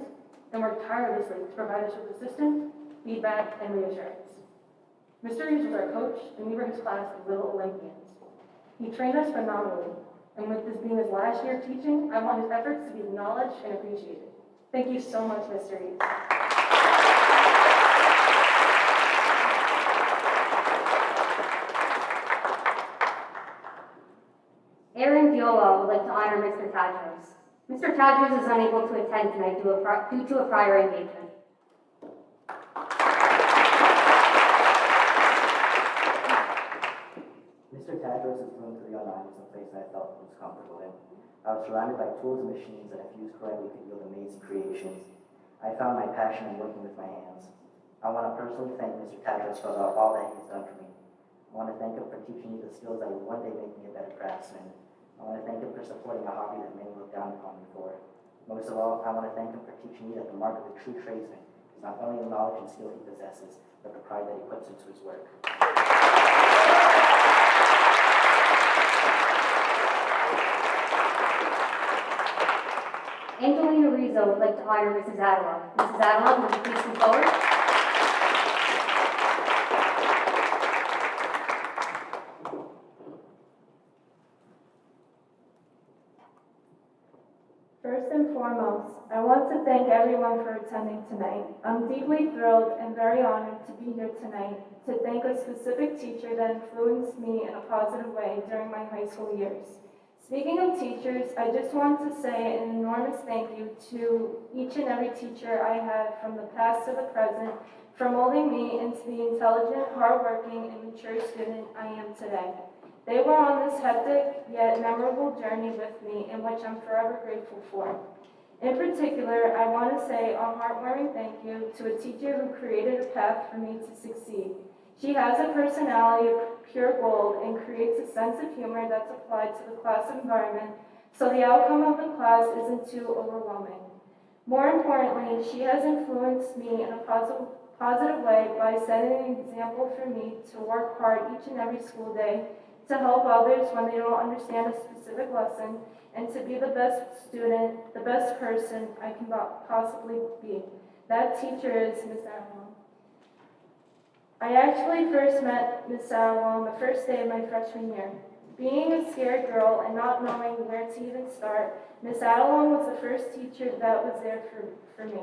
and worked tirelessly to provide us with assistance, feedback, and reassurance. Mr. Reeves was our coach, and we were his class of little Olympians. He trained us phenomenally, and with this being his last year of teaching, I want his efforts to be acknowledged and appreciated. Thank you so much, Mr. Reeves. Aaron Viola would like to honor Mr. Tadros. Mr. Tadros is unable to attend tonight due to a prior engagement. Mr. Tadros' room 309 was a place I felt most comfortable in. I was surrounded by tools and machines that, if used correctly, could yield amazing creations. I found my passion in working with my hands. I want to personally thank Mr. Tadros for all that he has done for me. I want to thank him for teaching me the skills that would one day make me a better craftsman. I want to thank him for supporting a hobby that many look down upon me for. Most of all, I want to thank him for teaching me that the mark of a true tradesman is not only the knowledge and skill he possesses, but the pride that he puts into his work. Angelina Rizzo would like to honor Mrs. Adela. Mrs. Adela, would you please come forward? First and foremost, I want to thank everyone for attending tonight. I'm deeply thrilled and very honored to be here tonight to thank a specific teacher that influenced me in a positive way during my high school years. Speaking of teachers, I just want to say an enormous thank you to each and every teacher I had from the past to the present for molding me into the intelligent, hardworking, and mature student I am today. They were on this hectic yet memorable journey with me, in which I'm forever grateful for. In particular, I want to say a heartwarming thank you to a teacher who created a path for me to succeed. She has a personality of pure gold and creates a sense of humor that's applied to the class environment, so the outcome of the class isn't too overwhelming. More importantly, she has influenced me in a positive way by setting an example for me to work hard each and every school day, to help others when they don't understand a specific lesson, and to be the best student, the best person I can possibly be. That teacher is Ms. Arnold. I actually first met Ms. Arnold on the first day of my freshman year. Being a scared girl and not knowing where to even start, Ms. Adelon was the first teacher that was there for me.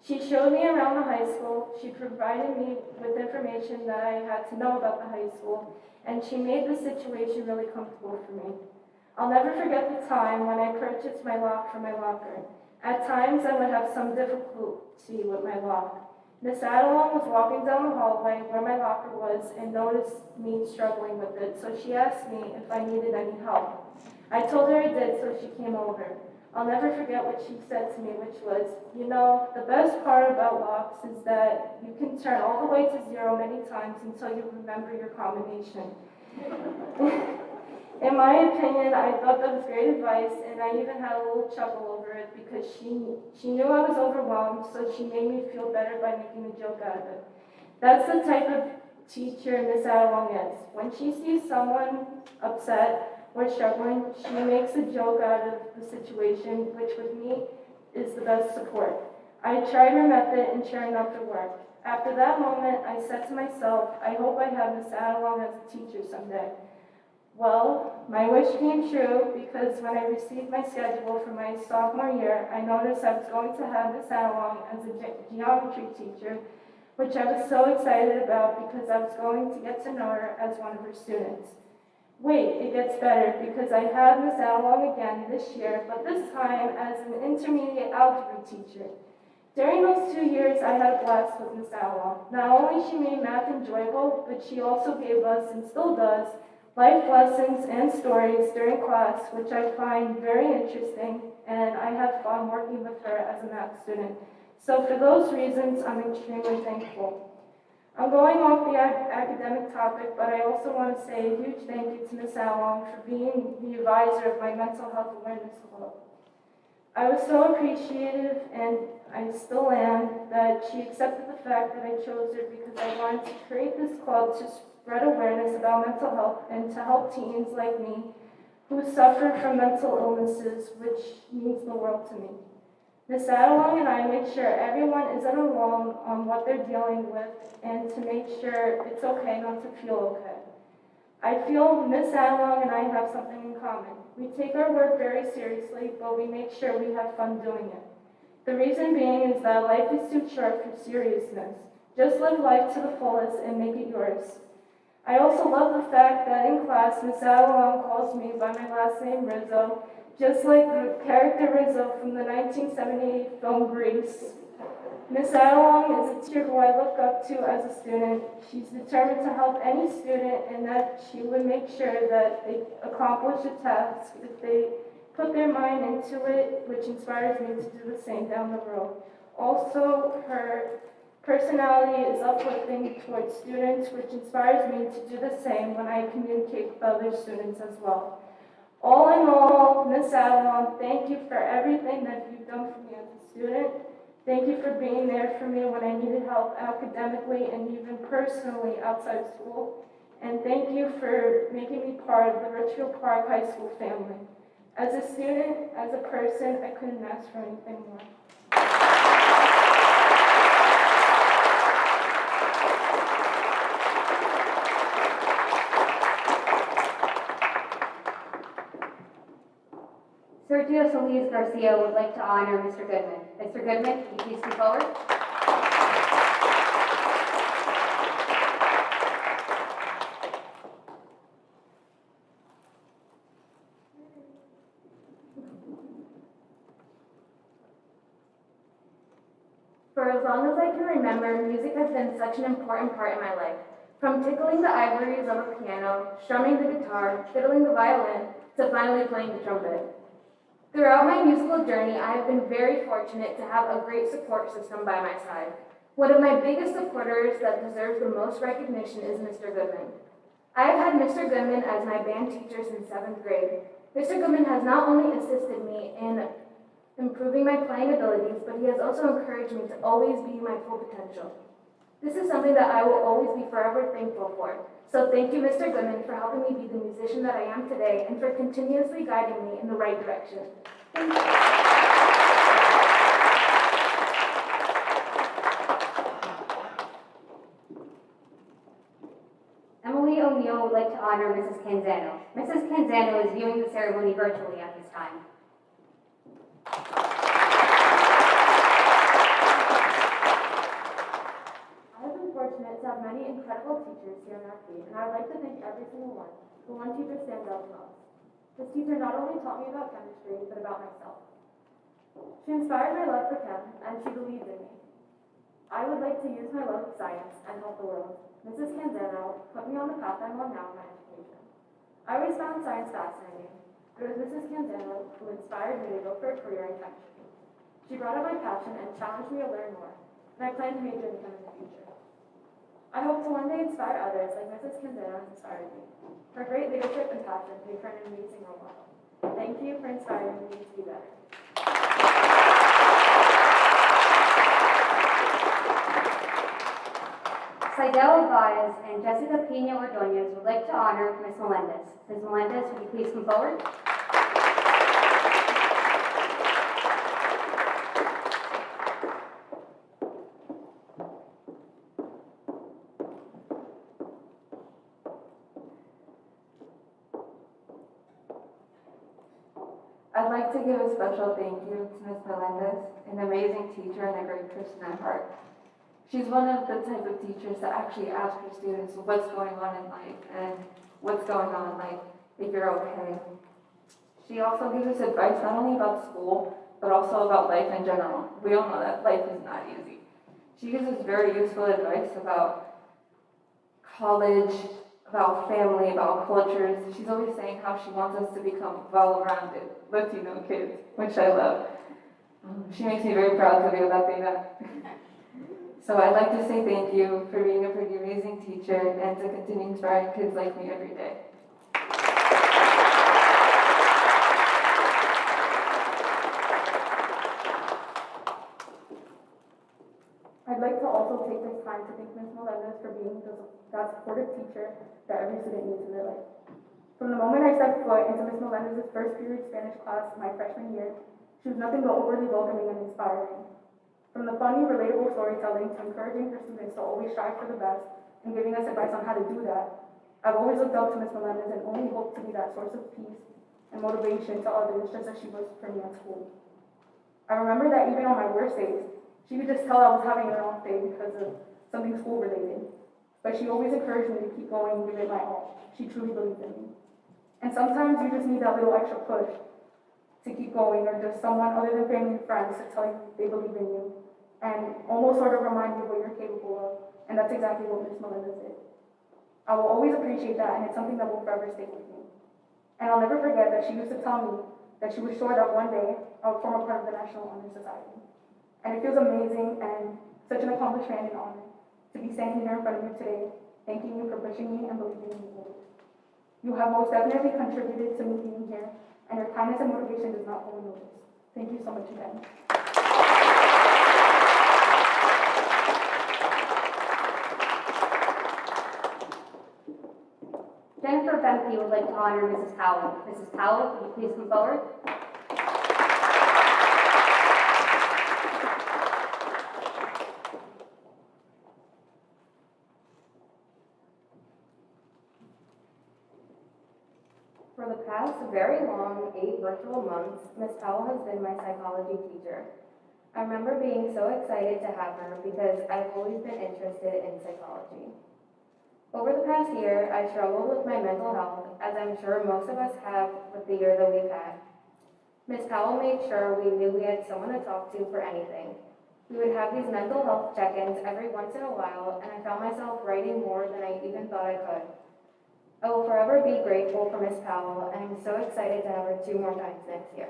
She showed me around the high school, she provided me with information that I had to know about the high school, and she made the situation really comfortable for me. I'll never forget the time when I purchased my lock for my locker. At times, I would have some difficulty with my lock. Miss Adelon was walking down the hallway where my locker was and noticed me struggling with it, so she asked me if I needed any help. I told her I did, so she came over. I'll never forget what she said to me, which was, you know, the best part about locks is that you can turn all the way to 0 many times until you remember your combination. In my opinion, I thought that was great advice, and I even had a little chuckle over it because she knew I was overwhelmed, so she made me feel better by making a joke out of it. That's the type of teacher Miss Adelong is. When she sees someone upset, or struggling, she makes a joke out of the situation, which with me is the best support. I tried her method and sure enough it worked. After that moment, I said to myself, I hope I have Miss Adelong as a teacher someday. Well, my wish came true because when I received my schedule for my sophomore year, I noticed I was going to have Miss Adelong as a geometry teacher, which I was so excited about because I was going to get to know her as one of her students. Wait, it gets better because I have Miss Adelong again this year, but this time as an intermediate algebra teacher. During those 2 years, I had a blast with Miss Adelong. Not only she made math enjoyable, but she also gave us, and still does, life lessons and stories during class, which I find very interesting, and I have fun working with her as a math student. So for those reasons, I'm extremely thankful. I'm going off the academic topic, but I also want to say a huge thank you to Miss Adelong for being the advisor of my mental health awareness club. I was so appreciative, and I still am, that she accepted the fact that I chose her because I wanted to create this club to spread awareness about mental health and to help teens like me who suffer from mental illnesses, which means the world to me. Miss Adelong and I make sure everyone isn't alone on what they're dealing with and to make sure it's okay not to feel okay. I feel Miss Adelong and I have something in common. We take our work very seriously, but we make sure we have fun doing it. The reason being is that life is too short for seriousness. Just live life to the fullest and make it yours. I also love the fact that in class, Miss Adelong calls me by my last name, Rizzo, just like the character Rizzo from the 1978 film Grease. Miss Adelong is a teacher who I look up to as a student. She's determined to help any student and that she would make sure that they accomplish a task if they put their mind into it, which inspires me to do the same down the road. Also, her personality is uplifting towards students, which inspires me to do the same when I communicate with other students as well. All in all, Miss Adelong, thank you for everything that you've done for me as a student. Thank you for being there for me when I needed help academically and even personally outside of school. And thank you for making me part of the Richfield Park High School family. As a student, as a person, I couldn't ask for anything more. Sergio Solis Garcia would like to honor Mr. Goodman. Mr. Goodman, can you please come forward? For as long as I can remember, music has been such an important part in my life. From tickling the ivories of a piano, strumming the guitar, fiddling the violin, to finally playing the trumpet. Throughout my musical journey, I have been very fortunate to have a great support system by my side. One of my biggest supporters that deserves the most recognition is Mr. Goodman. I have had Mr. Goodman as my band teacher since 7th grade. Mr. Goodman has not only assisted me in improving my playing abilities, but he has also encouraged me to always be my full potential. This is something that I will always be forever thankful for. So thank you, Mr. Goodman, for helping me be the musician that I am today and for continuously guiding me in the right direction. Thank you. Emily O'Neill would like to honor Mrs. Canzano. Mrs. Canzano is viewing the ceremony virtually at this time. Fortunate to have many incredible teachers here in our state, and I would like to thank every single one. But one teacher stands out the most. This teacher not only taught me about chemistry, but about myself. She inspired my love for chem, and she believed in me. I would like to use my love of science and help the world. Mrs. Canzano put me on the path I'm on now in my education. I always found science fascinating, but it was Mrs. Canzano who inspired me to go for a career in chemistry. She brought up my passion and challenged me to learn more, and I plan to major in chem in the future. I hope to one day inspire others like Mrs. Canzano has inspired me. Her great leadership and passion make her an amazing role model. Thank you for inspiring me to be better. Adele Baez and Jessica Pena Ordonez would like to honor Ms. Melendez. Ms. Melendez, would you please come forward? I'd like to give a special thank you to Ms. Melendez, an amazing teacher and a great person at heart. She's one of the type of teachers that actually ask her students what's going on in life and what's going on, like, if you're okay. She also gives us advice not only about school, but also about life in general. We all know that life is not easy. She gives us very useful advice about college, about family, about cultures. She's always saying how she wants us to become well-rounded Latino kids, which I love. She makes me very proud to be a Latina. So I'd like to say thank you for being a pretty amazing teacher and to continue inspiring kids like me every day. I'd like to also take this time to thank Ms. Melendez for being that supportive teacher that every student needs in their life. From the moment I stepped foot into Ms. Melendez's first period Spanish class my freshman year, she was nothing but overly welcoming and inspiring. From the funny, relatable storytelling to encouraging her students to always strive for the best and giving us advice on how to do that, I've always looked up to Ms. Melendez and only hoped to be that source of peace and motivation to others just as she was for me at school. I remember that even on my worst days, she could just tell I was having an off day because of something school related. But she always encouraged me to keep going and give it my all. She truly believed in me. And sometimes you just need that little extra push to keep going, or just someone other than family and friends to tell you they believe in you and almost sort of remind you what you're capable of. And that's exactly what Ms. Melendez did. I will always appreciate that, and it's something that will forever stay with me. And I'll never forget that she used to tell me that she was sure that one day I would form a part of the National Honor Society. And it feels amazing and such an accomplishment and honor to be standing here in front of you today, thanking you for pushing me and believing in me. You have most definitely contributed to me being here, and your kindness and motivation does not go unnoticed. Thank you so much again. Jennifer Bempke would like to honor Mrs. Powell. Mrs. Powell, would you please come forward? For the past very long 8 virtual months, Ms. Powell has been my psychology teacher. I remember being so excited to have her because I've always been interested in psychology. Over the past year, I struggled with my mental health, as I'm sure most of us have with the year that we've had. Ms. Powell made sure we knew we had someone to talk to for anything. We would have these mental health check-ins every once in a while, and I found myself writing more than I even thought I could. I will forever be grateful for Ms. Powell, and I'm so excited to have her 2 more times next year.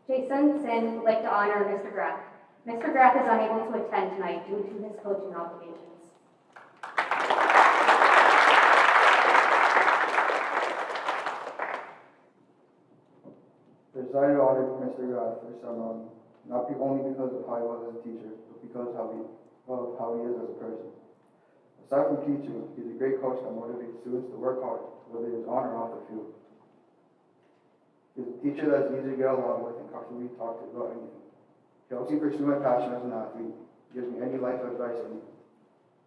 Jason Sin would like to honor Mr. Graff. Mr. Graff is unable to attend tonight due to his coaching obligations. I decided to honor Mr. Graff for ceremony, not only because of how he was as a teacher, but because of how he is as a person. Aside from teaching, he's a great coach that motivates students to work hard, whether it's on or off the field. He's a teacher that's easy to get along with and comfortably talk to about anything. He helps me pursue my passion as an athlete, gives me any life advice I need.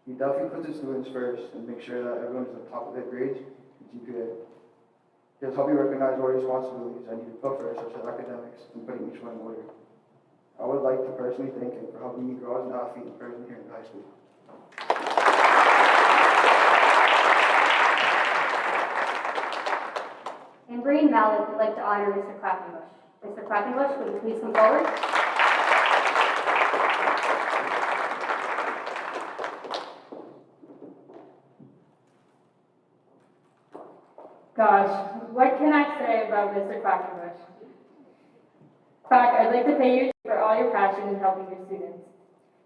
He definitely puts his students first and makes sure that everyone's at the top of their grades and GPA. He has helped me recognize what responsibilities I need to put first, such as academics, and putting each one in order. I would like to personally thank him for helping me grow as an athlete and person here in high school. And Breen Malik would like to honor Mr. Quackenbush. Mr. Quackenbush, would you please come forward? Gosh, what can I say about Mr. Quackenbush? Quack, I'd like to thank you for all your passion in helping your students.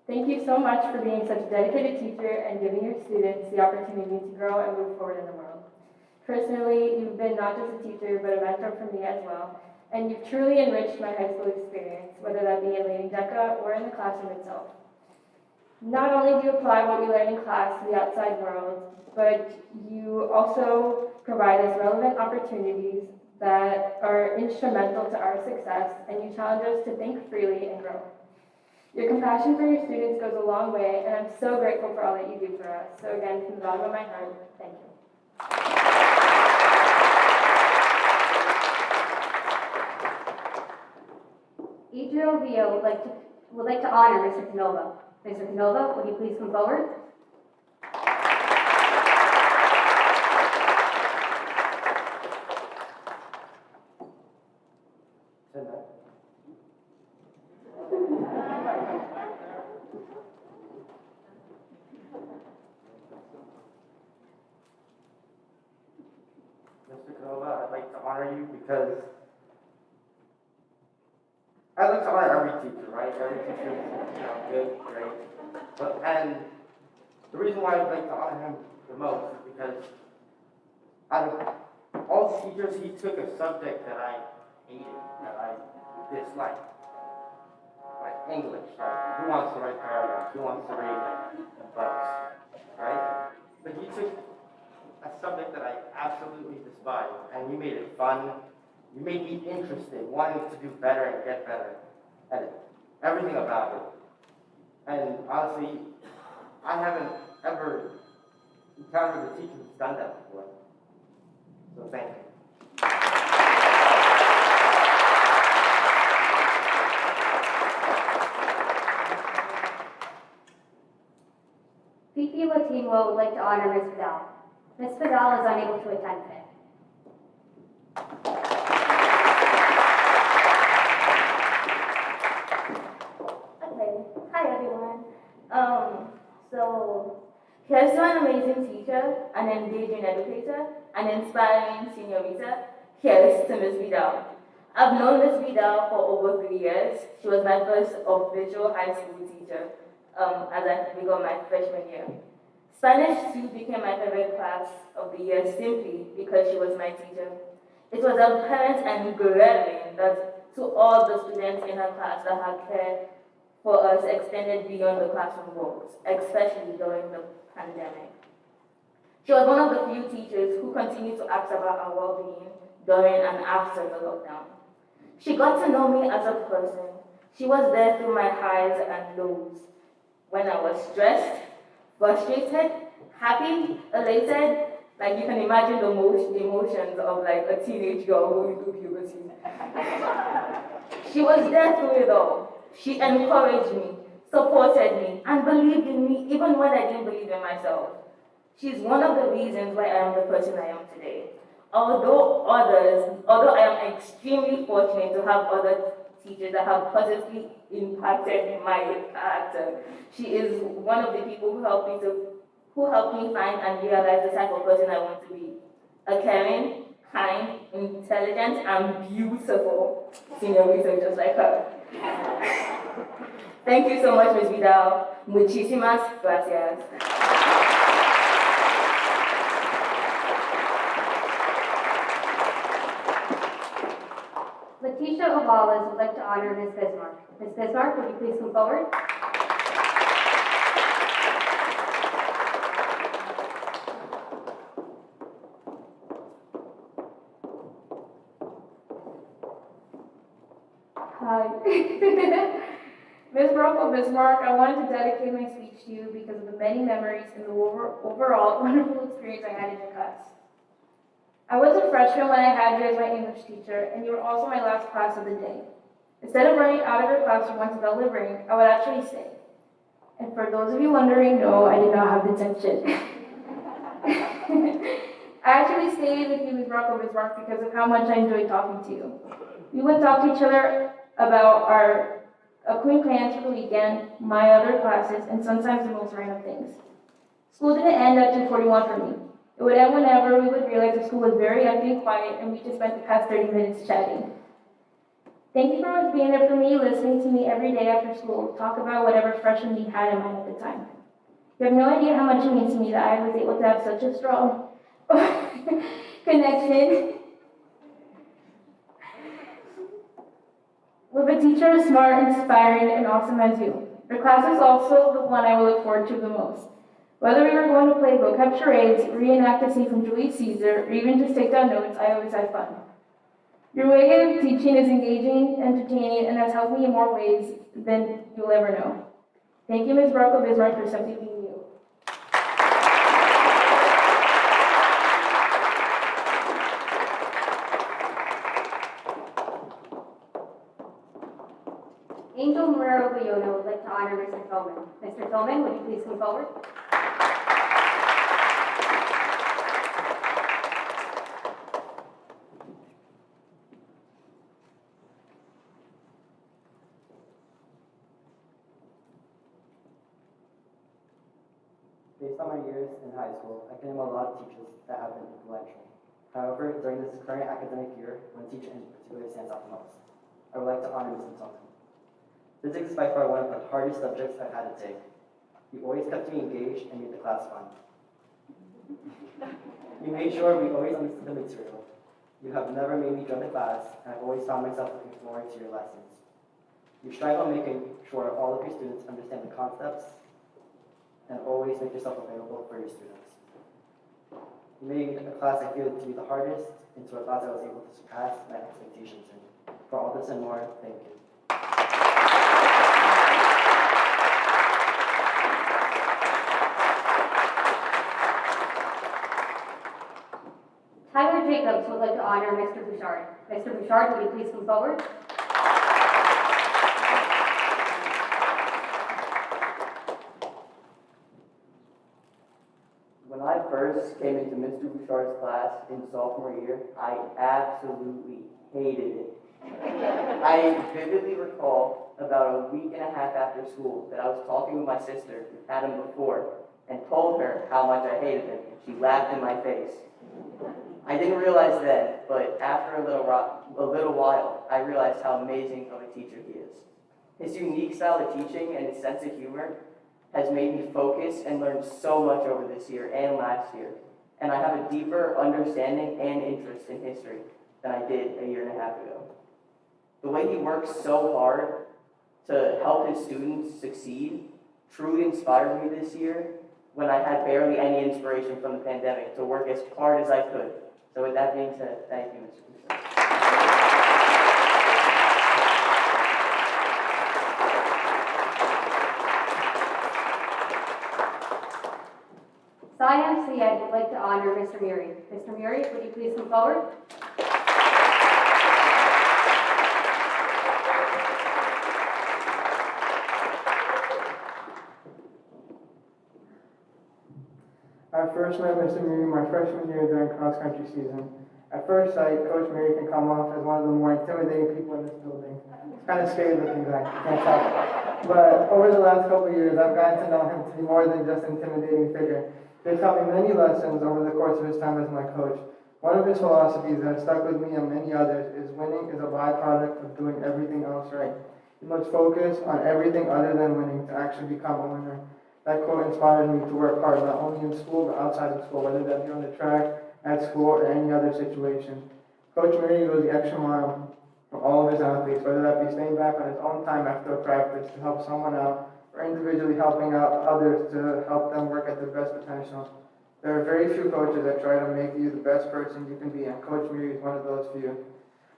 Thank you so much for being such a dedicated teacher and giving your students the opportunity to grow and move forward in the world. Personally, you've been not just a teacher, but a mentor for me as well, and you've truly enriched my high school experience, whether that be in Lady DECA or in the classroom itself. Not only do you apply what we learn in class to the outside world, but you also provide us relevant opportunities that are instrumental to our success, and you challenge us to think freely and grow. Your compassion for your students goes a long way, and I'm so grateful for all that you do for us. So again, from the bottom of my heart, thank you. EGOVO would like to honor Mr. Canova. Mr. Canova, would you please come forward? Mr. Canova, I'd like to honor you because I like to honor every teacher, right? Every teacher is, good, great. And the reason why I'd like to honor him the most is because out of all the teachers, he took a subject that I hated, that I disliked. Like English, like who wants to write paragraphs? Who wants to read books, right? But he took a subject that I absolutely despised, and you made it fun. You made me interested, wanting to do better and get better at everything about it. And honestly, I haven't ever encountered a teacher who's done that before. So thank you. Fifi Latino would like to honor Ms. Vidal. Ms. Vidal is unable to attend today. Okay, hi everyone. So here's to an amazing teacher, an engaging educator, an inspiring señorita. Here's to Ms. Vidal. I've known Ms. Vidal for over 3 years. She was my first official high school teacher as I began my freshman year. Spanish 2 became my favorite class of the year simply because she was my teacher. It was apparent and glaring that to all the students in her class that her care for us extended beyond the classroom walls, especially during the pandemic. She was one of the few teachers who continued to ask about our well-being during and after the lockdown. She got to know me as a person. She was there through my highs and lows. When I was stressed, frustrated, happy, elated, like you can imagine the emotions of like a teenage girl going through puberty. She was there through it all. She encouraged me, supported me, and believed in me even when I didn't believe in myself. She's one of the reasons why I am the person I am today. Although I am extremely fortunate to have other teachers that have positively impacted my character, she is one of the people who helped me find and realize the type of person I want to be. A caring, kind, intelligent, and beautiful señorita just like her. Thank you so much, Ms. Vidal. Muchísimas gracias. Letitia Ovales would like to honor Ms. Bismarck. Ms. Bismarck, would you please come forward? Hi. Ms. Bronco Bismarck, I wanted to dedicate my speech to you because of the many memories and the overall wonderful experience I had in your class. I was a freshman when I had you as my English teacher, and you were also my last class of the day. Instead of running out of your classroom once the bell would ring, I would actually stay. And for those of you wondering, no, I did not have detention. I actually stayed with you, Ms. Bronco Bismarck, because of how much I enjoyed talking to you. We would talk to each other about our upcoming plans for the weekend, my other classes, and sometimes the most random things. School didn't end at 2:41 for me. It would end whenever we would realize the school was very empty and quiet, and we just spent the past 30 minutes chatting. Thank you for always being there for me, listening to me every day after school, talk about whatever freshman me had in mind at the time. You have no idea how much it means to me that I was able to have such a strong connection With a teacher as smart, inspiring, and awesome as you. Your class is also the one I will look forward to the most. Whether we were going to play vocab charades, reenact a scene from Julius Caesar, or even just take down notes, I always had fun. Your way of teaching is engaging, entertaining, and has helped me in more ways than you'll ever know. Thank you, Ms. Barco Bismarck, for simply being you. Angel Morero Bayona would like to honor Mr. Tillman. Mr. Tillman, would you please come forward? Based on my years in high school, I can name a lot of teachers that have been influential. However, during this current academic year, one teacher in particular stands out the most. I would like to honor Mr. Tillman. Physics is by far one of the hardest subjects I've had to take. He always kept me engaged and made the class fun. He made sure we always understood the material. You have never made me dread the class, and I've always found myself looking forward to your lessons. You strive on making sure all of your students understand the concepts and always make yourself available for your students. You made a class I feel to be the hardest into a class I was able to surpass my expectations in. For all this and more, thank you. Tyler Jacobs would like to honor Mr. Bouchard. Mr. Bouchard, would you please come forward? When I first came into Mr. Bouchard's class in sophomore year, I absolutely hated it. I vividly recall about a week and a half after school that I was talking with my sister who had him before and told her how much I hated him, and she laughed in my face. I didn't realize then, but after a little while, I realized how amazing of a teacher he is. His unique style of teaching and his sense of humor has made me focus and learn so much over this year and last year, and I have a deeper understanding and interest in history than I did a year and a half ago. The way he works so hard to help his students succeed truly inspired me this year when I had barely any inspiration from the pandemic to work as hard as I could. So with that being said, thank you, Mr. Bouchard. Siam Syed would like to honor Mr. Muri. Mr. Muri, would you please come forward? I first met Mr. Muri my freshman year during cross-country season. At first sight, Coach Muri can come off as one of the more intimidating people in this building. He's kind of scary looking guy, you can't tell. But over the last couple of years, I've gotten to know him to be more than just an intimidating figure. He's taught me many lessons over the course of his time as my coach. One of his philosophies that has stuck with me and many others is winning is a byproduct of doing everything else right. You must focus on everything other than winning to actually become a winner. That quote inspired me to work hard, not only in school, but outside of school, whether that be on the track, at school, or any other situation. Coach Muri goes the extra mile for all of his athletes, whether that be staying back on his own time after a practice to help someone out, or individually helping out others to help them work at their best potential. There are very few coaches that try to make you the best person you can be, and Coach Muri is one of those few.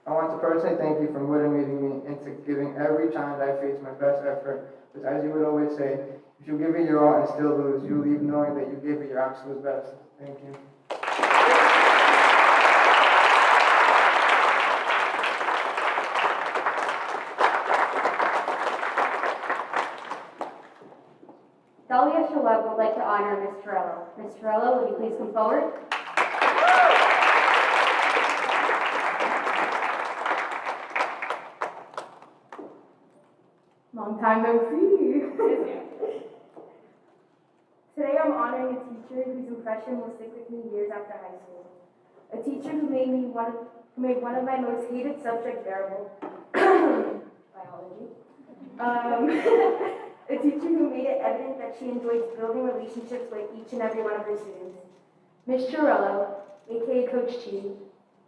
I want to personally thank you for motivating me into giving every challenge I face my best effort, because as you would always say, if you give it your all and still lose, you leave knowing that you gave it your absolute best. Thank you. Dahlia Shawab would like to honor Ms. Torello. Ms. Torello, would you please come forward? Long time no see. Today I'm honoring a teacher whose impression will stick with me years after high school. A teacher who made one of my most hated subjects bearable, biology. A teacher who made it evident that she enjoys building relationships with each and every one of her students. Ms. Torello, aka Coach Chi,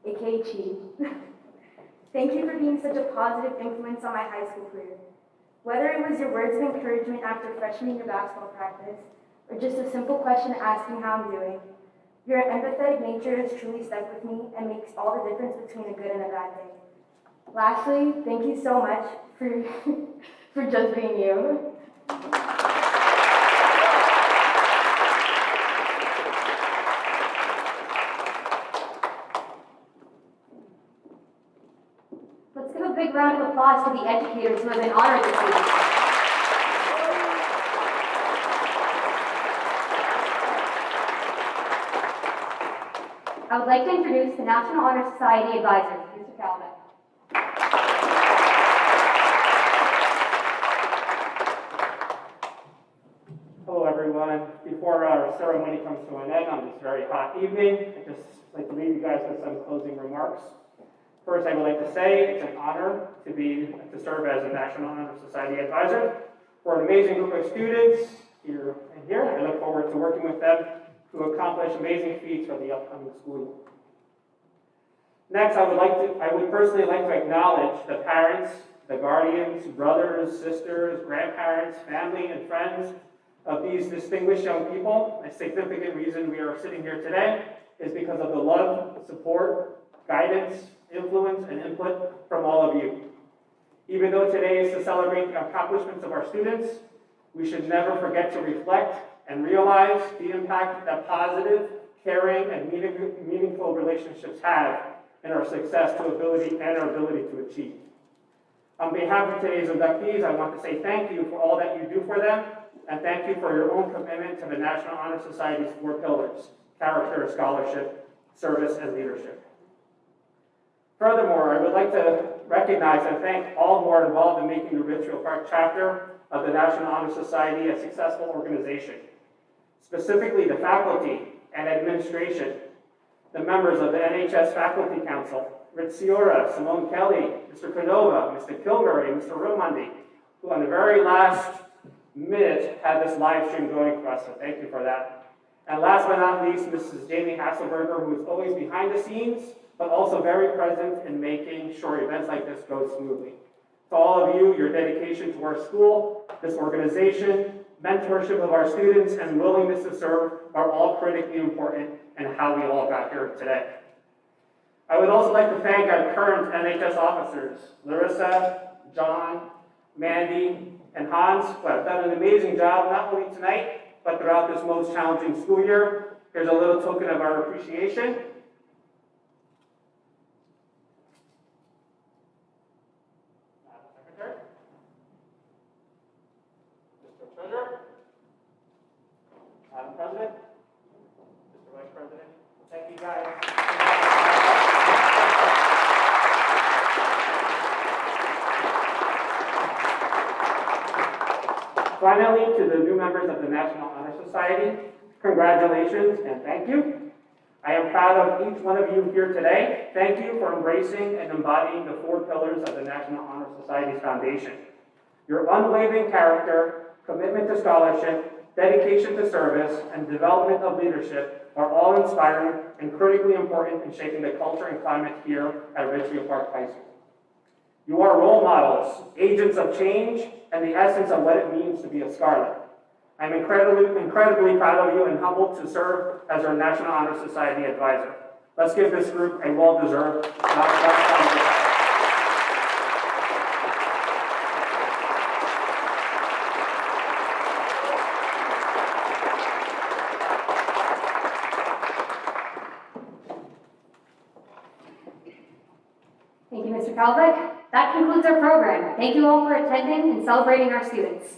aka Chi. Thank you for being such a positive influence on my high school career. Whether it was your words of encouragement after freshman year basketball practice, or just a simple question asking how I'm doing, your empathetic nature has truly stuck with me and makes all the difference between a good and a bad day. Lastly, thank you so much for, for just being you. Let's give a big round of applause to the educators who have been honored this evening. I would like to introduce the National Honor Society advisors, Mr. Calvin. Hello, everyone. Before our ceremony comes to an end on this very hot evening, I'd just like to leave you guys with some closing remarks. First, I would like to say it's an honor to serve as a National Honor Society advisor for an amazing group of students here and here. I look forward to working with them to accomplish amazing feats for the upcoming school year. Next, I would personally like to acknowledge the parents, the guardians, brothers, sisters, grandparents, family, and friends of these distinguished young people. A significant reason we are sitting here today is because of the love, support, guidance, influence, and input from all of you. Even though today is to celebrate the accomplishments of our students, we should never forget to reflect and realize the impact that positive, caring, and meaningful relationships have in our success and our ability to achieve. On behalf of today's inductees, I want to say thank you for all that you do for them, and thank you for your own commitment to the National Honor Society's 4 pillars: character, scholarship, service, and leadership. Furthermore, I would like to recognize and thank all who are involved in making the Ridgefield Park chapter of the National Honor Society a successful organization. Specifically, the faculty and administration, the members of the NHS Faculty Council, Rich Ciora, Simone Kelly, Mr. Canova, Mr. Kilbury, Mr. Ramundi, who on the very last minute had this live stream going for us, so thank you for that. And last but not least, Mrs. Jamie Hasselberger, who is always behind the scenes, but also very present in making sure events like this go smoothly. To all of you, your dedication to our school, this organization, mentorship of our students, and willingness to serve are all critically important in how we all got here today. I would also like to thank our current NHS officers, Larissa, John, Mandy, and Hans, who have done an amazing job not only tonight, but throughout this most challenging school year. Here's a little token of our appreciation. Madam Secretary, Mr. Treasurer, Madam President, Mr. Vice President, thank you guys. Finally, to the new members of the National Honor Society, congratulations and thank you. I am proud of each one of you here today. Thank you for embracing and embodying the 4 pillars of the National Honor Society's foundation. Your unwavering character, commitment to scholarship, dedication to service, and development of leadership are all inspiring and critically important in shaping the culture and climate here at Ridgefield Park High School. You are role models, agents of change, and the essence of what it means to be a Scarlet. I'm incredibly proud of you and humbled to serve as our National Honor Society advisor. Let's give this group a well-deserved round. Thank you, Mr. Kalbeck. That concludes our program. Thank you all for attending and celebrating our students.